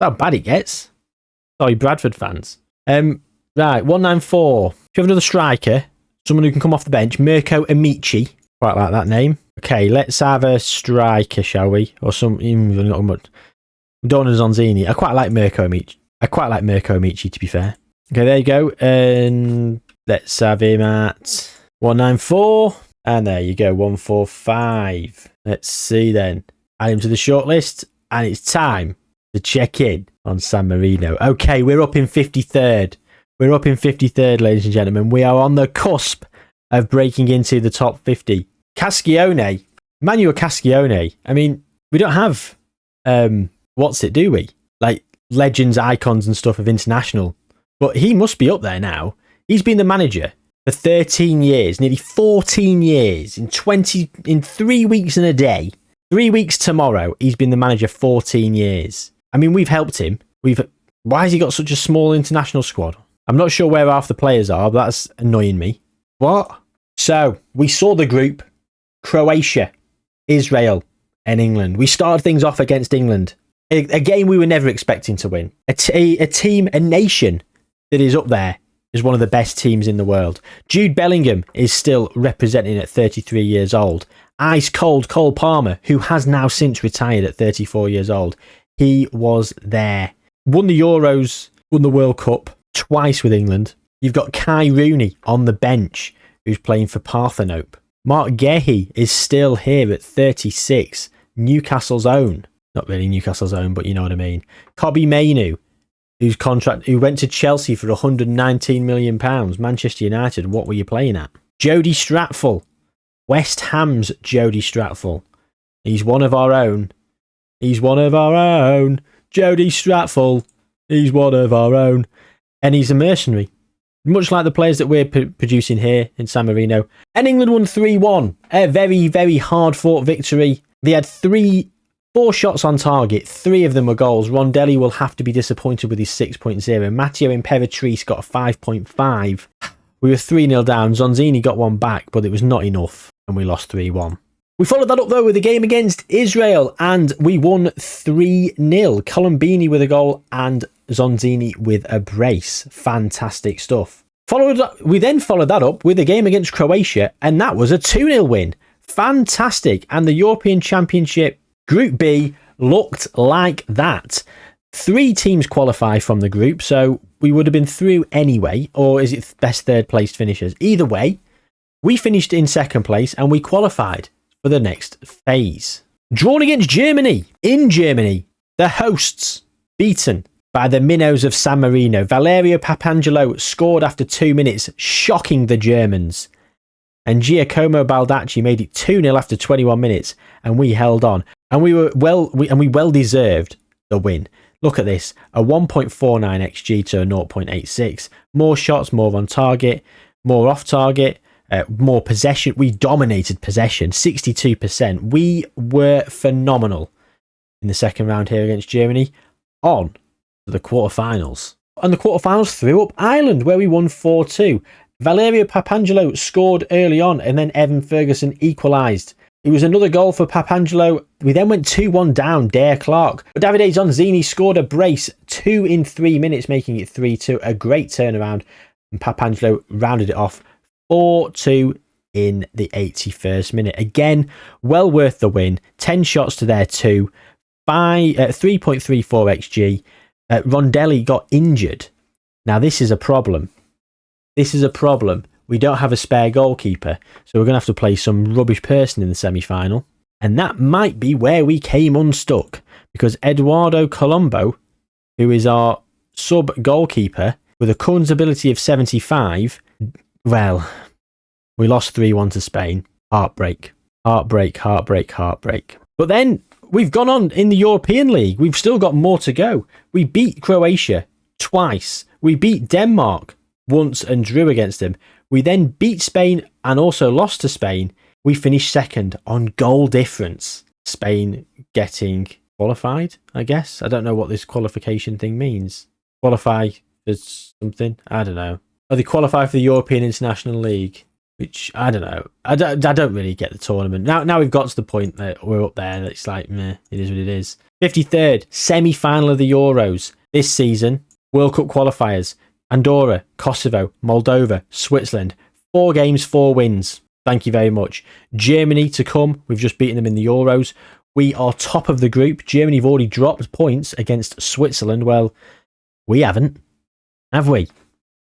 how bad it gets. Sorry, Bradford fans. Right, 194. If you have another striker, someone who can come off the bench, Mirko Amici. Quite like that name. Okay, let's have a striker, shall we? Or some, even not much. Donna Zonzini. I quite like Mirko Amici, to be fair. Okay, there you go. And let's have him at 194. And there you go, 145. Let's see then. Add him to the shortlist. And it's time to check in on San Marino. Okay, we're up in 53rd. We're up in 53rd, ladies and gentlemen. We are on the cusp of breaking into the top 50. Cascione. Manuel Cascione. I mean, we don't have... what's it, do we? Like, legends, icons and stuff of international. But he must be up there now. He's been the manager for 13 years, nearly 14 years, in 3 weeks and a day. 3 weeks tomorrow, he's been the manager 14 years. I mean, we've helped him. Why has he got such a small international squad? I'm not sure where half the players are, but that's annoying me. What? So, we saw the group. Croatia, Israel, and England. We started things off against England. A game we were never expecting to win. A nation that is up there as one of the best teams in the world. Jude Bellingham is still representing at 33 years old. Ice cold Cole Palmer, who has now since retired at 34 years old. He was there. Won the Euros, won the World Cup twice with England. You've got Kai Rooney on the bench, who's playing for Parthenope. Mark Gehi is still here at 36. Newcastle's own. Not really Newcastle's own, but you know what I mean. Kobbie Mainoo, who went to Chelsea for £119 million. Manchester United, what were you playing at? Jody Stratful. West Ham's Jody Stratful. He's one of our own. He's one of our own. Jody Stratful. He's one of our own. And he's a mercenary. Much like the players that we're producing here in San Marino. And England won 3-1. A very, very hard-fought victory. They had 4 shots on target. 3 of them were goals. Rondelli will have to be disappointed with his 6.0. Matteo Imperatrice got a 5.5. We were 3-0 down. Zonzini got one back, but it was not enough. And we lost 3-1. We followed that up, though, with a game against Israel. And we won 3-0. Colombini with a goal and Zonzini with a brace. Fantastic stuff. We then followed that up with a game against Croatia, and that was a 2-0 win. Fantastic. And the European Championship Group B looked like that. 3 teams qualify from the group, so we would have been through anyway, or is it best third place finishers? Either way, we finished in second place and we qualified for the next phase. Drawn against Germany. In Germany, the hosts beaten by the minnows of San Marino. Valerio Papangelo scored after 2 minutes, shocking the Germans. And Giacomo Baldacci made it 2-0 after 21 minutes, and we held on. And we well deserved the win. Look at this, a 1.49 XG to a 0.86. More shots, more on target, more off target, more possession. We dominated possession, 62%. We were phenomenal in the second round here against Germany. On to the quarterfinals. And the quarterfinals threw up Ireland, where we won 4-2. Valerio Papangelo scored early on, and then Evan Ferguson equalised. It was another goal for Papangelo. We then went 2-1 down, Dare Clark. But Davide Zonzini scored a brace 2 in 3 minutes, making it 3-2. A great turnaround. And Papangelo rounded it off 4-2 in the 81st minute. Again, well worth the win. 10 shots to their 2. 3.34 XG. Rondelli got injured. Now, this is a problem. We don't have a spare goalkeeper, so we're going to have to play some rubbish person in the semi-final. And that might be where we came unstuck, because Eduardo Colombo, who is our sub-goalkeeper, with a current ability of 75, well, we lost 3-1 to Spain. Heartbreak. But then we've gone on in the European League. We've still got more to go. We beat Croatia twice. We beat Denmark once and drew against them. We then beat Spain and also lost to Spain. We finished second on goal difference. Spain getting qualified, I guess. I don't know what this qualification thing means. Qualify for something? I don't know. Oh, they qualify for the European International League, which I don't know. I don't really get the tournament. Now we've got to the point that we're up there. That it's like, meh, it is what it is. 53rd, semi-final of the Euros this season. World Cup qualifiers. Andorra, Kosovo, Moldova, Switzerland. 4 games, 4 wins. Thank you very much. Germany to come. We've just beaten them in the Euros. We are top of the group. Germany have already dropped points against Switzerland. Well, we haven't, have we?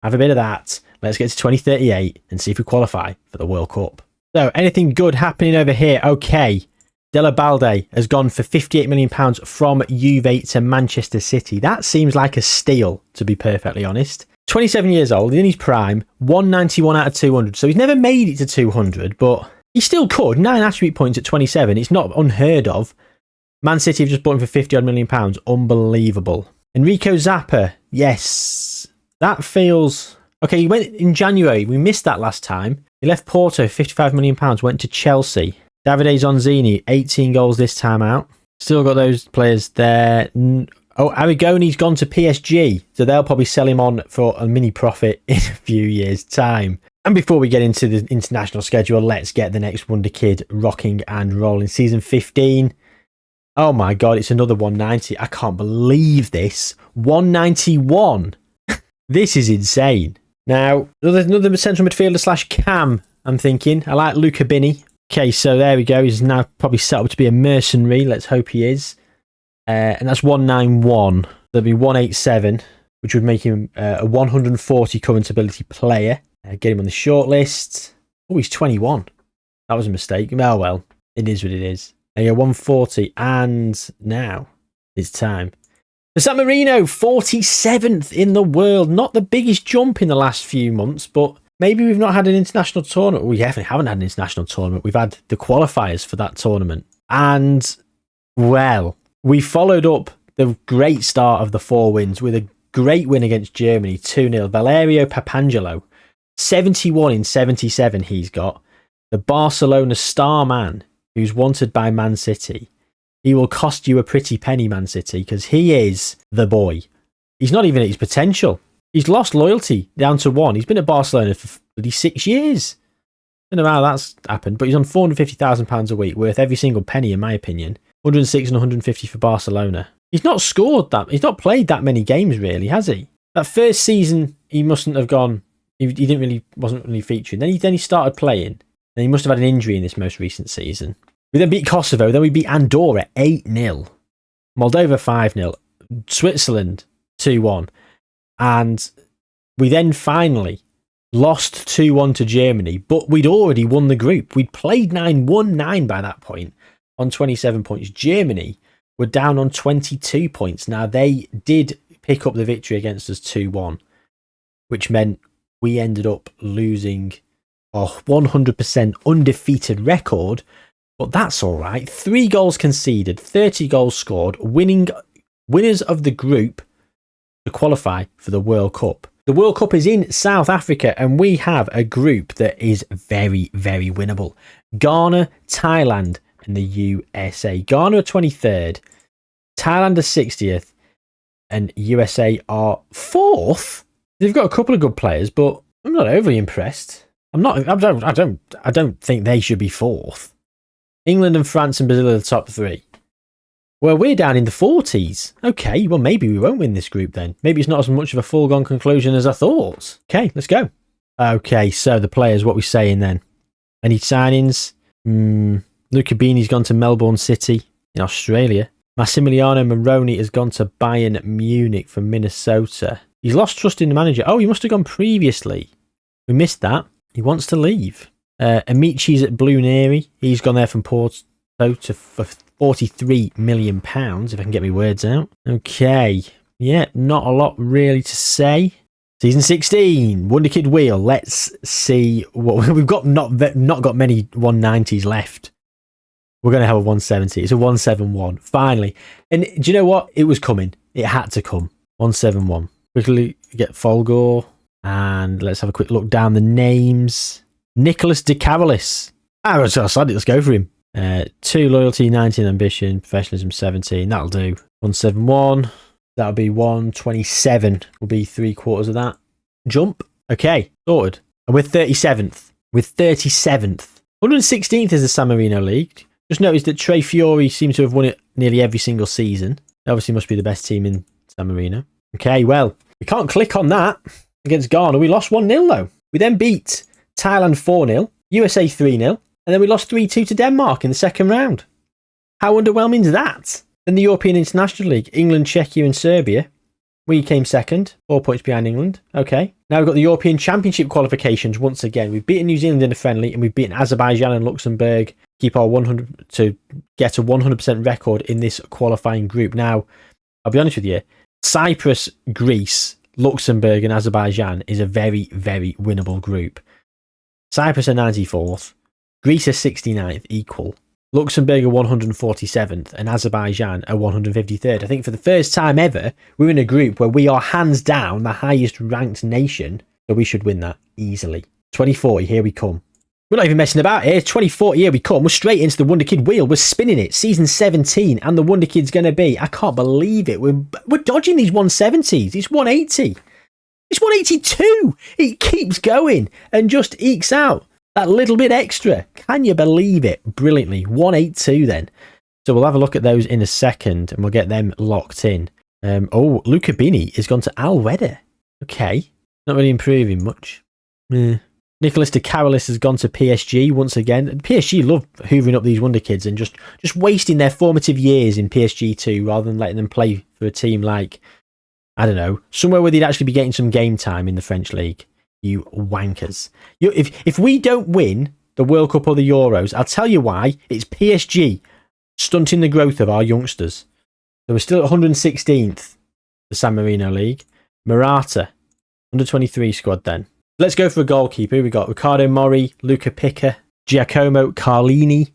Have a bit of that. Let's get to 2038 and see if we qualify for the World Cup. So, anything good happening over here? Okay. Della Balde has gone for £58 million from Juve to Manchester City. That seems like a steal, to be perfectly honest. 27 years old, in his prime, 191 out of 200. So he's never made it to 200, but he still could. 9 attribute points at 27. It's not unheard of. Man City have just bought him for £50 million. Unbelievable. Enrico Zappa. Yes. That feels... Okay, he went in January. We missed that last time. He left Porto, £55 million, went to Chelsea. Davide Zonzini, 18 goals this time out. Still got those players there. Oh, Arrigoni's gone to PSG, so they'll probably sell him on for a mini profit in a few years' time. And before we get into the international schedule, let's get the next Wonderkid rocking and rolling. Season 15. Oh my God, it's another 190. I can't believe this. 191. This is insane. Now, another central midfielder / cam, I'm thinking. I like Luca Bini. Okay, so there we go. He's now probably set up to be a mercenary. Let's hope he is. And that's 191. There'll be 187, which would make him a 140 current ability player. Get him on the shortlist. Oh, he's 21. That was a mistake. Oh, well, it is what it is. There you go, 140. And now it's time. The San Marino, 47th in the world. Not the biggest jump in the last few months, but maybe we've not had an international tournament. We definitely haven't had an international tournament. We've had the qualifiers for that tournament. And, well, we followed up the great start of the 4 wins with a great win against Germany, 2-0. Valerio Papangelo, 71 in 77 he's got. The Barcelona star man who's wanted by Man City. He will cost you a pretty penny, Man City, because he is the boy. He's not even at his potential. He's lost loyalty down to 1. He's been at Barcelona for 6 years. I don't know how that's happened, but he's on £450,000 a week, worth every single penny, in my opinion. 106 and 150 for Barcelona. He's not scored that. He's not played that many games, really, has he? That first season, he mustn't have gone. He wasn't really featuring. Then he started playing. Then he must have had an injury in this most recent season. We then beat Kosovo, then we beat Andorra 8-0, Moldova 5-0, Switzerland 2-1, and we then finally lost 2-1 to Germany, but we'd already won the group. We'd played 9-1-9 by that point on 27 points. Germany were down on 22 points. Now, they did pick up the victory against us 2-1, which meant we ended up losing a 100% undefeated record. But that's all right. 3 goals conceded, 30 goals scored, winners of the group to qualify for the World Cup. The World Cup is in South Africa, and we have a group that is very, very winnable. Ghana, Thailand, and the USA. Ghana are 23rd, Thailand are 60th, and USA are 4th. They've got a couple of good players, but I'm not overly impressed. I don't think they should be 4th. England and France and Brazil are the top 3. Well, we're down in the 40s. Okay, well, maybe we won't win this group then. Maybe it's not as much of a foregone conclusion as I thought. Okay, let's go. Okay, so the players, what we saying then? Any signings? Luca Bini's gone to Melbourne City in Australia. Massimiliano Moroni has gone to Bayern Munich from Minnesota. He's lost trust in the manager. Oh, he must have gone previously. We missed that. He wants to leave. Amici's at Blue Neri. He's gone there from Porto for £43 million, if I can get my words out. Okay. Yeah, not a lot really to say. Season 16, Wonderkid wheel. Let's see what we've got. Not got many 190s left. We're going to have a 170. It's a 171. Finally. And do you know what? It was coming. It had to come. 171. Quickly get Folgore. And let's have a quick look down the names. Nicholas De Carolis. Let's go for him. 2 loyalty, 19 ambition, professionalism 17. That'll do. 171. That'll be 127. Will be 3/4 of that. Jump. Okay, sorted. And we're 37th. We're 37th. 116th is the San Marino League. Just noticed that Tre Fiori seems to have won it nearly every single season. They obviously must be the best team in San Marino. Okay, well, we can't click on that against Ghana. We lost 1-0 though. We then beat Thailand 4-0, USA 3-0, and then we lost 3-2 to Denmark in the second round. How underwhelming is that? Then the European International League, England, Czechia and Serbia. We came second, 4 points behind England. Okay. Now we've got the European Championship qualifications once again. We've beaten New Zealand in a friendly and we've beaten Azerbaijan and Luxembourg. Keep our 100 to get a 100% record in this qualifying group. Now, I'll be honest with you, Cyprus, Greece, Luxembourg and Azerbaijan is a very, very winnable group. Cyprus are 94th, Greece are 69th, equal. Luxembourg are 147th and Azerbaijan are 153rd. I think for the first time ever, we're in a group where we are hands down the highest ranked nation, so we should win that easily. 2040, here we come. We're not even messing about here. 2040, here we come. We're straight into the Wonderkid wheel. We're spinning it. Season 17, and the Wonderkid's going to be, I can't believe it. We're dodging these 170s. It's 180. It's 182. It keeps going and just ekes out that little bit extra. Can you believe it? Brilliantly. 182 then. So we'll have a look at those in a second and we'll get them locked in. Luca Bini has gone to Al Wedder. Okay. Not really improving much. Nicholas De Carolis has gone to PSG once again. PSG love hoovering up these Wonderkids and just wasting their formative years in PSG too, rather than letting them play for a team like, I don't know, somewhere where they'd actually be getting some game time in the French league. You wankers. If we don't win the World Cup or the Euros. I'll tell you why. It's PSG stunting the growth of our youngsters. So we're still at 116th, the San Marino League. Murata, under 23 squad then. Let's go for a goalkeeper. We've got Riccardo Mori, Luca Pica, Giacomo Carlini,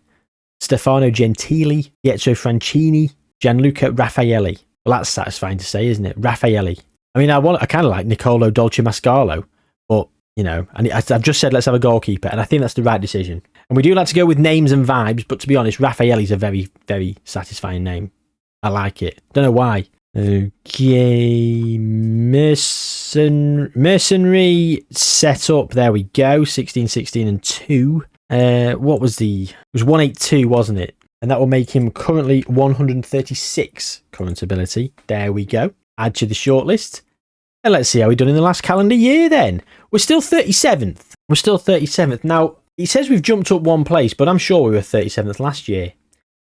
Stefano Gentili, Pietro Francini, Gianluca Raffaelli. Well, that's satisfying to say, isn't it? Raffaelli. I mean, I kind of like Nicolo Dolce Mascalo, but, you know, and I've just said let's have a goalkeeper, and I think that's the right decision. And we do like to go with names and vibes, but to be honest, Raffaelli's a very, very satisfying name. I like it. Don't know why. Okay, mercenary setup. There we go. 16, 16 and 2. What was it was 182, wasn't it? And that will make him currently 136 current ability. There we go. Add to the shortlist. And let's see how we've done in the last calendar year then. We're still 37th. We're still 37th. Now, it says we've jumped up one place, but I'm sure we were 37th last year.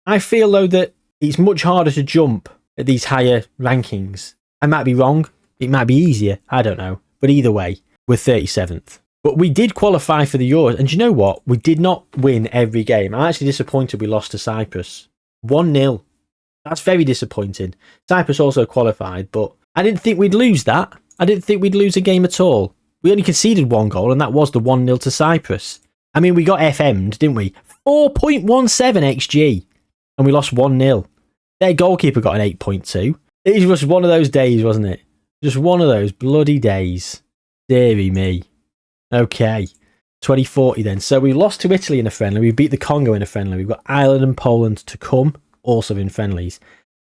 I feel, though, that it's much harder to jump at these higher rankings. I might be wrong. It might be easier. I don't know. But either way, we're 37th. But we did qualify for the Euros. And do you know what? We did not win every game. I'm actually disappointed we lost to Cyprus. 1-0. That's very disappointing. Cyprus also qualified, but I didn't think we'd lose that. I didn't think we'd lose a game at all. We only conceded one goal, and that was the 1-0 to Cyprus. I mean, we got FM'd, didn't we? 4.17 XG, and we lost 1-0. Their goalkeeper got an 8.2. It was one of those days, wasn't it? Just one of those bloody days. Deary me. Okay, 2040 then. So we lost to Italy in a friendly. We beat the Congo in a friendly. We've got Ireland and Poland to come, also in friendlies.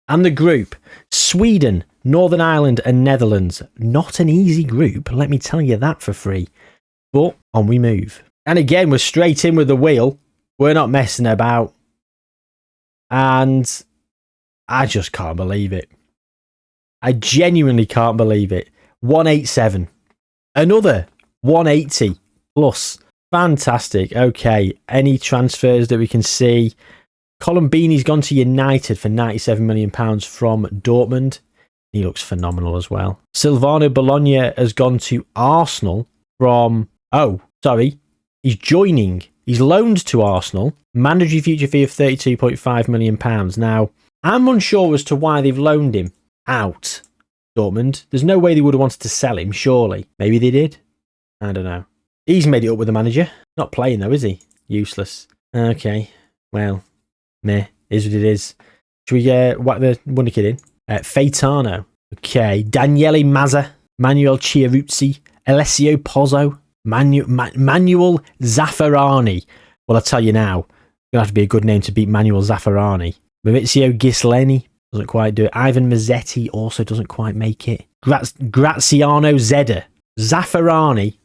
And the group, Sweden, Northern Ireland and Netherlands. Not an easy group, let me tell you that for free. But on we move. And again, we're straight in with the wheel. We're not messing about. And I just can't believe it. I genuinely can't believe it. 187. Another 180 plus. Fantastic. Okay. Any transfers that we can see? Colombini's gone to United for £97 million from Dortmund. He looks phenomenal as well. Silvano Bologna has gone to Arsenal from... Oh, sorry. He's joining. He's loaned to Arsenal. Mandatory future fee of £32.5 million. Now, I'm unsure as to why they've loaned him out, Dortmund. There's no way they would have wanted to sell him, surely. Maybe they did. I don't know. He's made it up with the manager. Not playing though, is he? Useless. Okay. Well, meh. Is what it is. Should we whack the Wonderkid in? Faetano. Okay. Daniele Mazza. Manuel Chiaruzzi. Alessio Pozzo. Manuel Zaffarani. Well, I'll tell you now. It's going to have to be a good name to beat Manuel Zaffarani. Maurizio Gisleni. Doesn't quite do it. Ivan Mazzetti also doesn't quite make it. Graziano Zedda. Zaffarani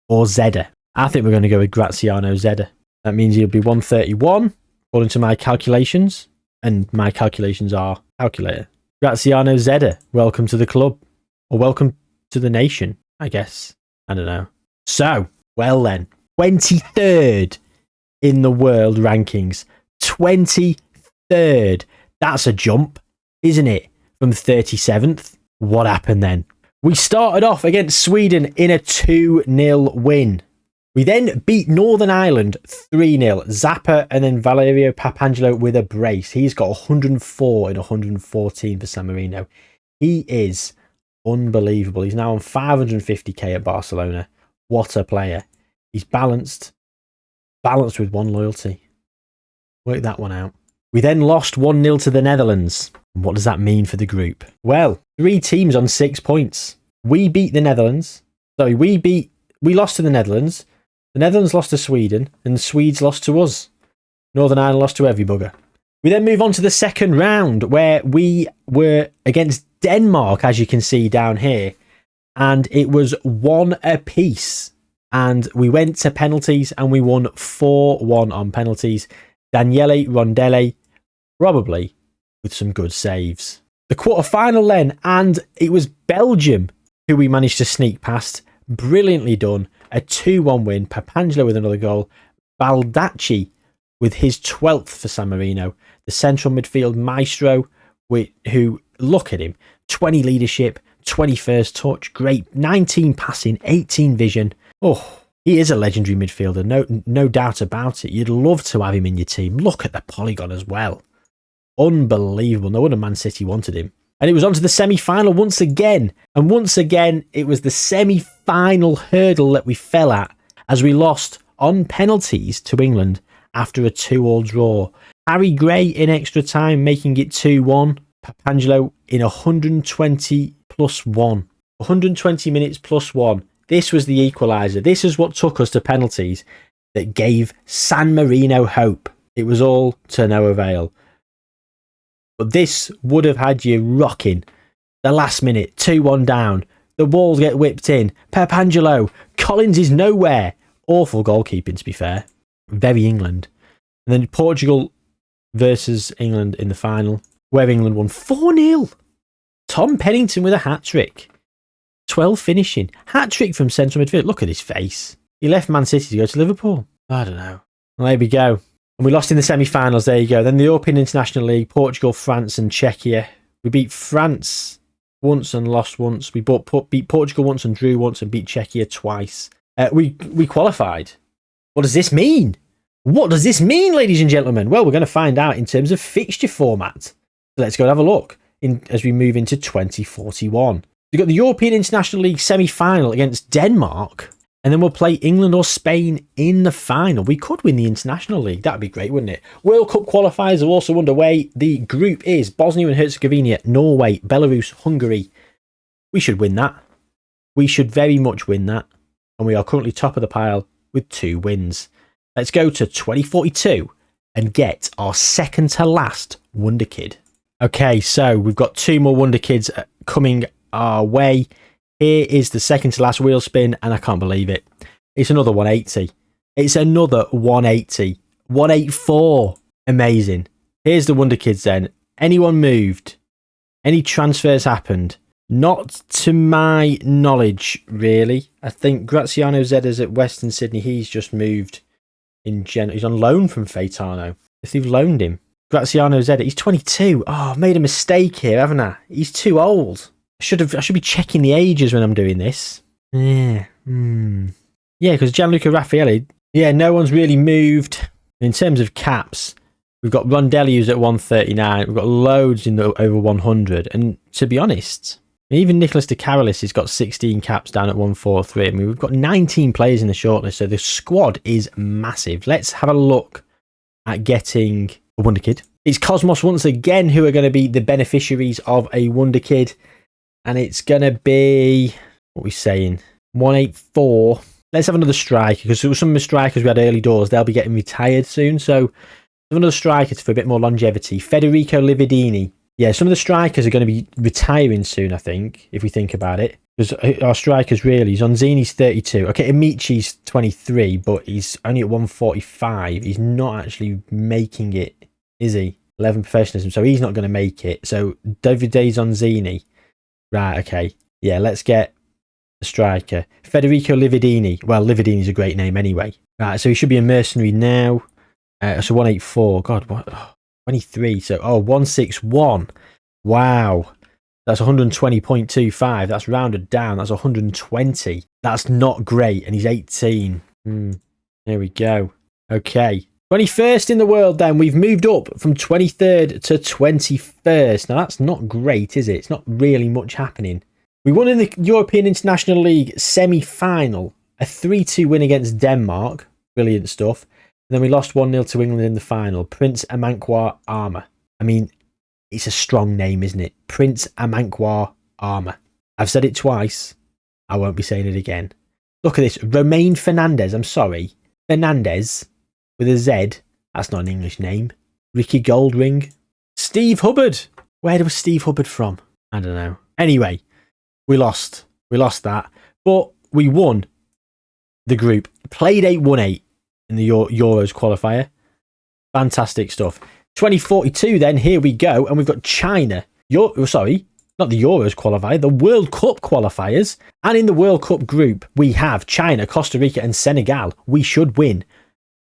or Zedda. I think we're going to go with Graziano Zedda. That means he'll be 131, according to my calculations. And my calculations are calculator. Graziano Zedda, welcome to the club. Or welcome to the nation, I guess. I don't know. So, well then. 23rd in the world rankings. 23rd. That's a jump, isn't it? From 37th. What happened then? We started off against Sweden in a 2-0 win. We then beat Northern Ireland 3-0. Zappa and then Valerio Papangelo with a brace. He's got 104 in 114 for San Marino. He is unbelievable. He's now on 550k at Barcelona. What a player. He's balanced with one loyalty. Work that one out. We then lost 1-0 to the Netherlands. What does that mean for the group? Well, 3 teams on 6 points. We beat the Netherlands. Sorry, we lost to the Netherlands. The Netherlands lost to Sweden, and the Swedes lost to us. Northern Ireland lost to every bugger. We then move on to the second round, where we were against Denmark, as you can see down here, and it was 1 apiece. And we went to penalties, and we won 4-1 on penalties. Daniele Rondelle, probably with some good saves. The quarter-final then, and it was Belgium who we managed to sneak past. Brilliantly done. A 2-1 win. Papangelo with another goal. Baldacci with his 12th for San Marino. The central midfield maestro, who, look at him, 20 leadership, 21st touch, great, 19 passing, 18 vision. Oh, He is a legendary midfielder, no doubt about it. You'd love to have him in your team. Look at the polygon as well. Unbelievable. No wonder Man City wanted him. And it was on to the semi-final once again. And once again, it was the semi-final hurdle that we fell at as we lost on penalties to England after a 2-2 draw. Harry Gray in extra time, making it 2-1. Papangelo in 120 plus 1. 120 minutes plus 1. This was the equaliser. This is what took us to penalties that gave San Marino hope. It was all to no avail. But this would have had you rocking. The last minute, 2-1 down. The walls get whipped in. Papangelo. Collins is nowhere. Awful goalkeeping, to be fair. Very England. And then Portugal versus England in the final, where England won 4-0. Tom Pennington with a hat-trick. 12 finishing. Hat-trick from central midfield. Look at his face. He left Man City to go to Liverpool. I don't know. Well, there we go. And we lost in the semi-finals. There you go. Then the European International League, Portugal, France and Czechia. We beat France once and lost once. We beat Portugal once and drew once and beat Czechia twice. We qualified. What does this mean? What does this mean, ladies and gentlemen? Well, we're going to find out in terms of fixture format. So let's go and have a look as we move into 2041. We've got the European International League semi-final against Denmark. And then we'll play England or Spain in the final. We could win the International League. That'd be great, wouldn't it? World Cup qualifiers are also underway. The group is Bosnia and Herzegovina, Norway, Belarus, Hungary. We should win that. We should very much win that. And we are currently top of the pile with 2 wins. Let's go to 2042 and get our second to last Wonderkid. Okay, so we've got 2 more Wonderkids coming our way. Here is the second to last wheel spin, and I can't believe it. It's another 180. It's another 180. 184. Amazing. Here's the Wonderkids then. Anyone moved? Any transfers happened? Not to my knowledge, really. I think Graziano Zedda's at Western Sydney. He's just moved in he's on loan from Faetano. If they've loaned him. Graziano Zedda, he's 22. Oh, I've made a mistake here, haven't I? He's too old. I should be checking the ages when I'm doing this. Yeah. Yeah, because Gianluca Raffaelli, no one's really moved. In terms of caps, we've got Rondelli who's at 139. We've got loads in the over 100. And to be honest, even Nicholas De Carolis has got 16 caps down at 143. I mean, we've got 19 players in the shortlist, so the squad is massive. Let's have a look at getting a Wonderkid. It's Cosmos once again who are going to be the beneficiaries of a Wonderkid. And it's going to be, what are we saying, 184. Let's have another striker, because some of the strikers we had early doors, they'll be getting retired soon. So have another striker for a bit more longevity. Federico Lividini. Yeah, some of the strikers are going to be retiring soon, I think, if we think about it. Because our strikers really, Zonzini's 32. Okay, Amici's 23, but he's only at 145. He's not actually making it, is he? 11 professionalism, so he's not going to make it. So Davide Zonzini. Right, okay. Yeah, let's get the striker. Federico Lividini. Well, Lividini's a great name anyway. Right, so he should be a mercenary now. So 184. God, what? 23. So, 161. Wow. That's 120.25. That's rounded down. That's 120. That's not great. And he's 18. There we go. Okay. 21st in the world then. We've moved up from 23rd to 21st. Now that's not great, is it? It's not really much happening. We won in the European International League semi-final. A 3-2 win against Denmark. Brilliant stuff. And then we lost 1-0 to England in the final. Prince Amankwa Armour. I mean, it's a strong name, isn't it? Prince Amankwa Armour. I've said it twice. I won't be saying it again. Look at this. Romain Fernandez. I'm sorry. Fernandez. With a Z. That's not an English name. Ricky Goldring. Steve Hubbard. Where was Steve Hubbard from? I don't know. Anyway, we lost. We lost that. But we won the group. Played 8-1-8 in the Euros qualifier. Fantastic stuff. 2042 then. Here we go. And we've got China. Sorry. Not the Euros qualifier. The World Cup qualifiers. And in the World Cup group, we have China, Costa Rica and Senegal. We should win.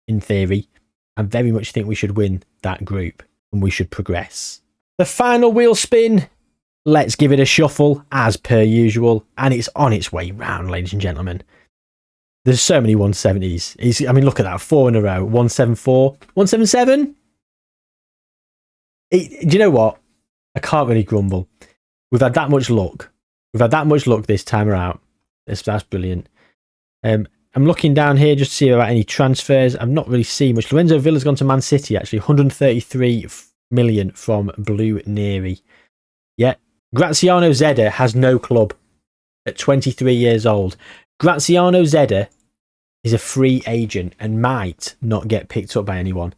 In theory, I very much think we should win that group and we should progress. The final wheel spin. Let's give it a shuffle as per usual. And it's on its way round, ladies and gentlemen. There's so many 170s. I mean, look at that. 4 in a row. 174. 177? Do you know what? I can't really grumble. We've had that much luck. We've had that much luck this time around. That's brilliant. I'm looking down here just to see about any transfers. I've not really seen much. Lorenzo Villa's gone to Man City, actually. 133 million from Blue Neri. Yeah. Graziano Zedda has no club at 23 years old. Graziano Zedda is a free agent and might not get picked up by anyone.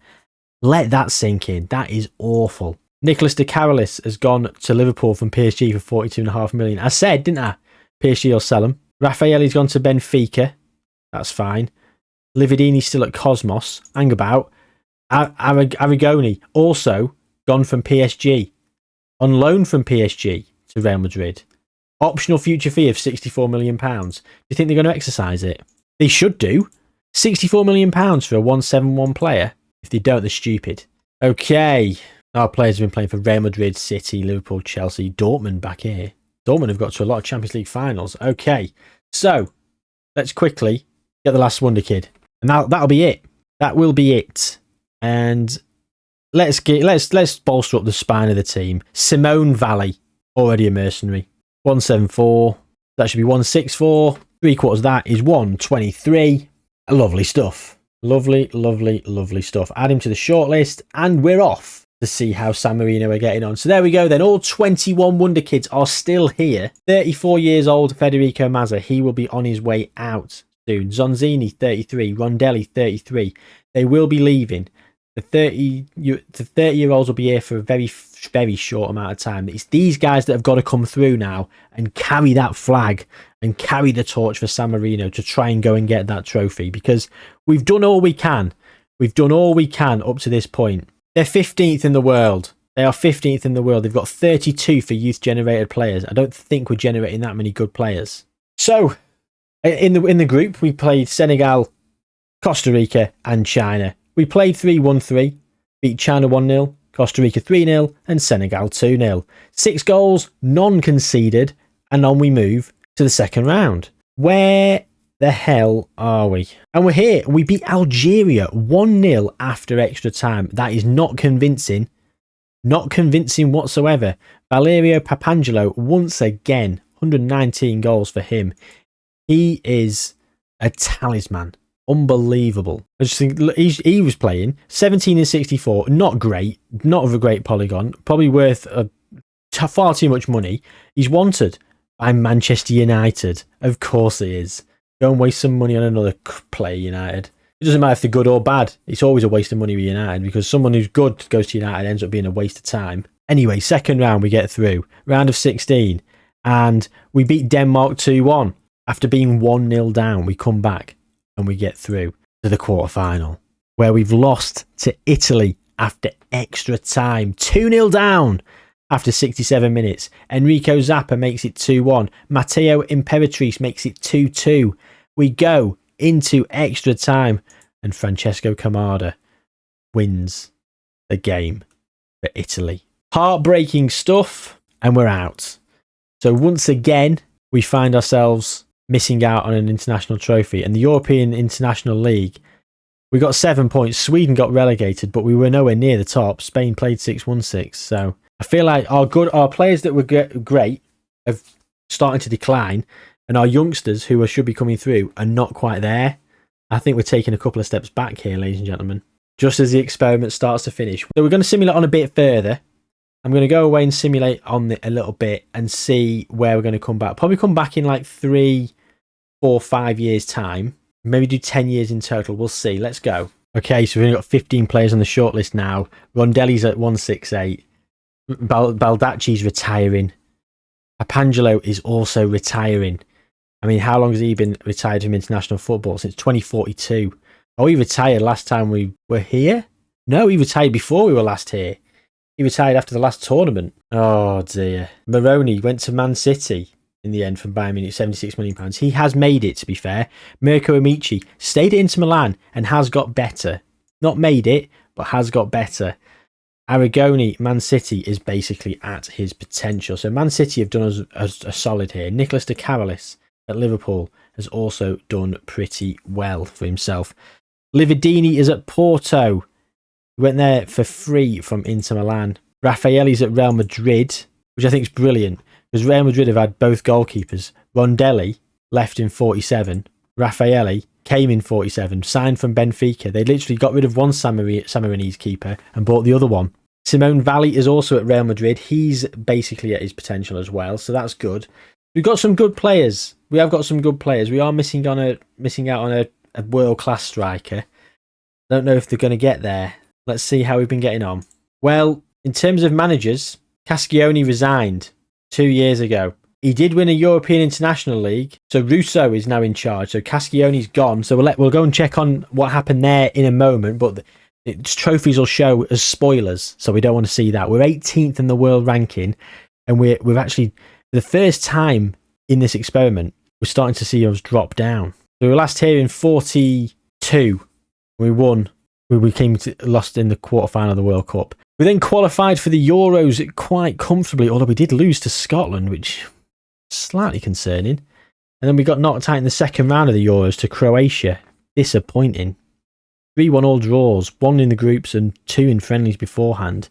Let that sink in. That is awful. Nicholas De Carolis has gone to Liverpool from PSG for 42.5 million. I said, didn't I? PSG will sell him. Raffaelli's gone to Benfica. That's fine. Lividini's still at Cosmos. Hang about. Arrigoni also gone from PSG. On loan from PSG to Real Madrid. Optional future fee of £64 million. Do you think they're going to exercise it? They should do. £64 million for a 171 player. If they don't, they're stupid. Okay. Our players have been playing for Real Madrid, City, Liverpool, Chelsea, Dortmund back here. Dortmund have got to a lot of Champions League finals. Okay. So, let's quickly get the last Wonderkid. And that'll be it. That will be it. And let's bolster up the spine of the team. Simone Valley, already a mercenary. 174. That should be 164. 3/4 of that is 123. Lovely stuff. Lovely, lovely, lovely stuff. Add him to the shortlist, and we're off to see how San Marino are getting on. So there we go then. All 21 Wonderkids are still here. 34 years old, Federico Mazza. He will be on his way out soon. Zonzini, 33. Rondelli, 33. They will be leaving. The 30-year-olds will be here for a very, very short amount of time. It's these guys that have got to come through now and carry that flag and carry the torch for San Marino to try and go and get that trophy, because we've done all we can. We've done all we can up to this point. They're 15th in the world. They are 15th in the world. They've got 32 for youth-generated players. I don't think we're generating that many good players. So, in the group, we played Senegal, Costa Rica, and China. We played 3-1-3, beat China 1-0, Costa Rica 3-0, and Senegal 2-0. 6 goals, none conceded, and on we move to the second round. Where the hell are we? And we're here. We beat Algeria 1-0 after extra time. That is not convincing. Not convincing whatsoever. Valerio Papangelo, once again, 119 goals for him. He is a talisman. Unbelievable. I just think he was playing 17 and 64. Not great. Not of a great polygon. Probably worth far too much money. He's wanted by Manchester United. Of course he is. Go and waste some money on another player, United. It doesn't matter if they're good or bad. It's always a waste of money with United, because someone who's good goes to United ends up being a waste of time. Anyway, second round we get through. Round of 16. And we beat Denmark 2-1. After being 1-0 down, we come back and we get through to the quarter-final, where we've lost to Italy after extra time. 2-0 down after 67 minutes. Enrico Zappa makes it 2-1. Matteo Imperatrice makes it 2-2. We go into extra time, and Francesco Camada wins the game for Italy. Heartbreaking stuff, and we're out. So once again, we find ourselves missing out on an international trophy. And the European International League, we got 7 points. Sweden got relegated, but we were nowhere near the top. Spain played 6-1-6. So I feel like our players that were great are starting to decline, and our youngsters who should be coming through are not quite there. I think we're taking a couple of steps back here, ladies and gentlemen, just as the experiment starts to finish. So we're going to simulate on a bit further. I'm going to go away and simulate on a little bit and see where we're going to come back. Probably come back in like 3, 4, 5 years time. Maybe do 10 years in total. We'll see. Let's go. Okay, so we've only got 15 players on the shortlist now. Rondelli's at 168. Baldacci's retiring. Papangelo is also retiring. I mean, how long has he been retired from international football? Since 2042. Oh, he retired last time we were here? No, he retired before we were last here. He retired after the last tournament. Oh, dear. Moroni went to Man City in the end from Bayern Munich, £76 million. He has made it, to be fair. Mirko Amici stayed at Inter Milan and has got better. Not made it, but has got better. Arrigoni, Man City, is basically at his potential. So Man City have done us a solid here. Nicholas De Carolis at Liverpool has also done pretty well for himself. Lividini is at Porto. He went there for free from Inter Milan. Raffaelli's at Real Madrid, which I think is brilliant because Real Madrid have had both goalkeepers. Rondelli left in 47. Raffaelli came in 47, signed from Benfica. They literally got rid of one San Marinese keeper and bought the other one. Simone Valli is also at Real Madrid. He's basically at his potential as well, so that's good. We've got some good players. We have got some good players. We are missing out on a world-class striker. Don't know if they're going to get there. Let's see how we've been getting on. Well, in terms of managers, Cascioni resigned 2 years ago. He did win a European International League, so Russo is now in charge. So Cascioni's gone. So we'll go and check on what happened there in a moment, but its trophies will show as spoilers, so we don't want to see that. We're 18th in the world ranking, and we've actually, for the first time in this experiment, we're starting to see us drop down. So we were last here in 42. We won. We lost in the quarterfinal of the World Cup. We then qualified for the Euros quite comfortably, although we did lose to Scotland, which is slightly concerning. And then we got knocked out in the second round of the Euros to Croatia. Disappointing. 3-1 all draws, 1 in the groups and 2 in friendlies beforehand.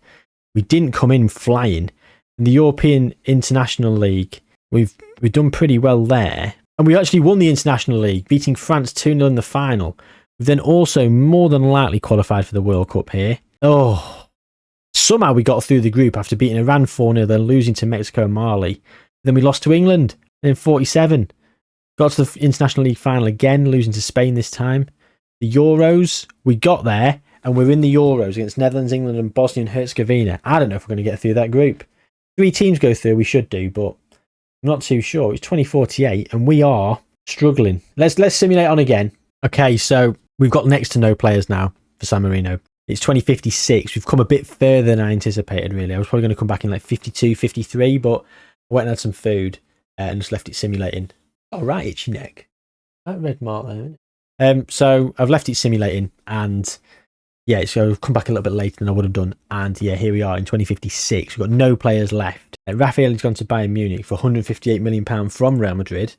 We didn't come in flying. In the European International League, we've done pretty well there. And we actually won the International League, beating France 2-0 in the final. We've then also more than likely qualified for the World Cup here. Somehow we got through the group after beating Iran 4-0, then losing to Mexico and Mali. Then we lost to England in 47. Got to the International League final again, losing to Spain this time. The Euros, we got there, and we're in the Euros against Netherlands, England, and Bosnia and Herzegovina. I don't know if we're going to get through that group. 3 teams go through, we should do, but I'm not too sure. It's 2048, and we are struggling. Let's simulate on again. Okay, so we've got next to no players now for San Marino. It's 2056. We've come a bit further than I anticipated, really. I was probably going to come back in like 52, 53, but I went and had some food and just left it simulating. Oh, right, itchy neck. That red mark there, isn't it? So I've left it simulating, and yeah, so I've come back a little bit later than I would have done. And yeah, here we are in 2056. We've got no players left. Raffaelli's gone to Bayern Munich for £158 million from Real Madrid.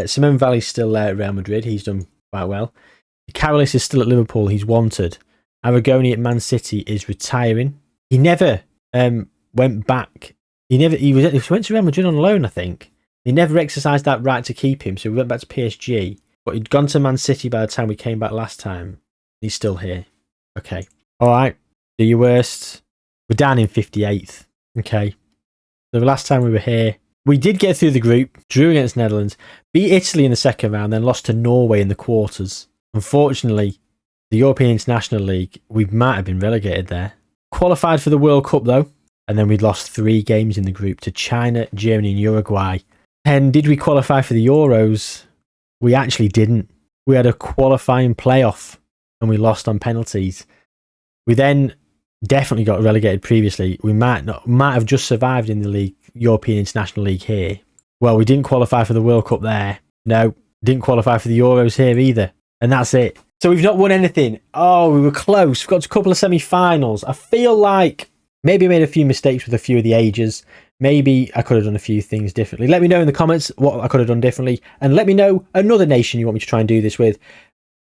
Simone Valli's still there at Real Madrid. He's done quite well. Carolus is still at Liverpool. He's wanted. Aragoni at Man City is retiring. He never went back. He went to Real Madrid on loan, I think. He never exercised that right to keep him, so we went back to PSG. But he'd gone to Man City by the time we came back last time. He's still here. Okay. All right. Do your worst. We're down in 58th. Okay. So the last time we were here, we did get through the group, drew against Netherlands, beat Italy in the second round, then lost to Norway in the quarters. Unfortunately, the European International League, we might have been relegated there. Qualified for the World Cup, though, and then we'd lost 3 games in the group to China, Germany, and Uruguay. And did we qualify for the Euros? We actually didn't. We had a qualifying playoff, and we lost on penalties. We then definitely got relegated previously. We might have just survived in the league, European International League here. Well, we didn't qualify for the World Cup there. No, didn't qualify for the Euros here either. And that's it. So we've not won anything. Oh, we were close. We've got to a couple of semi-finals. I feel like maybe I made a few mistakes with a few of the ages. Maybe I could have done a few things differently. Let me know in the comments what I could have done differently. And let me know another nation you want me to try and do this with.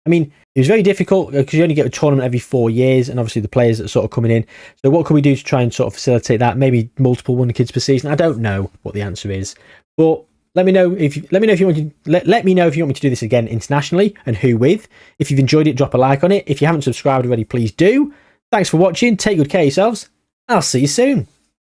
I mean, it was very difficult because you only get a tournament every 4 years, and obviously the players that are sort of coming in. So what can we do to try and sort of facilitate that? Maybe multiple Wonderkids per season. I don't know what the answer is, but let me know if you want me to do this again internationally and who with. If you've enjoyed it, drop a like on it. If you haven't subscribed already, please do. Thanks for watching. Take good care of yourselves. I'll see you soon.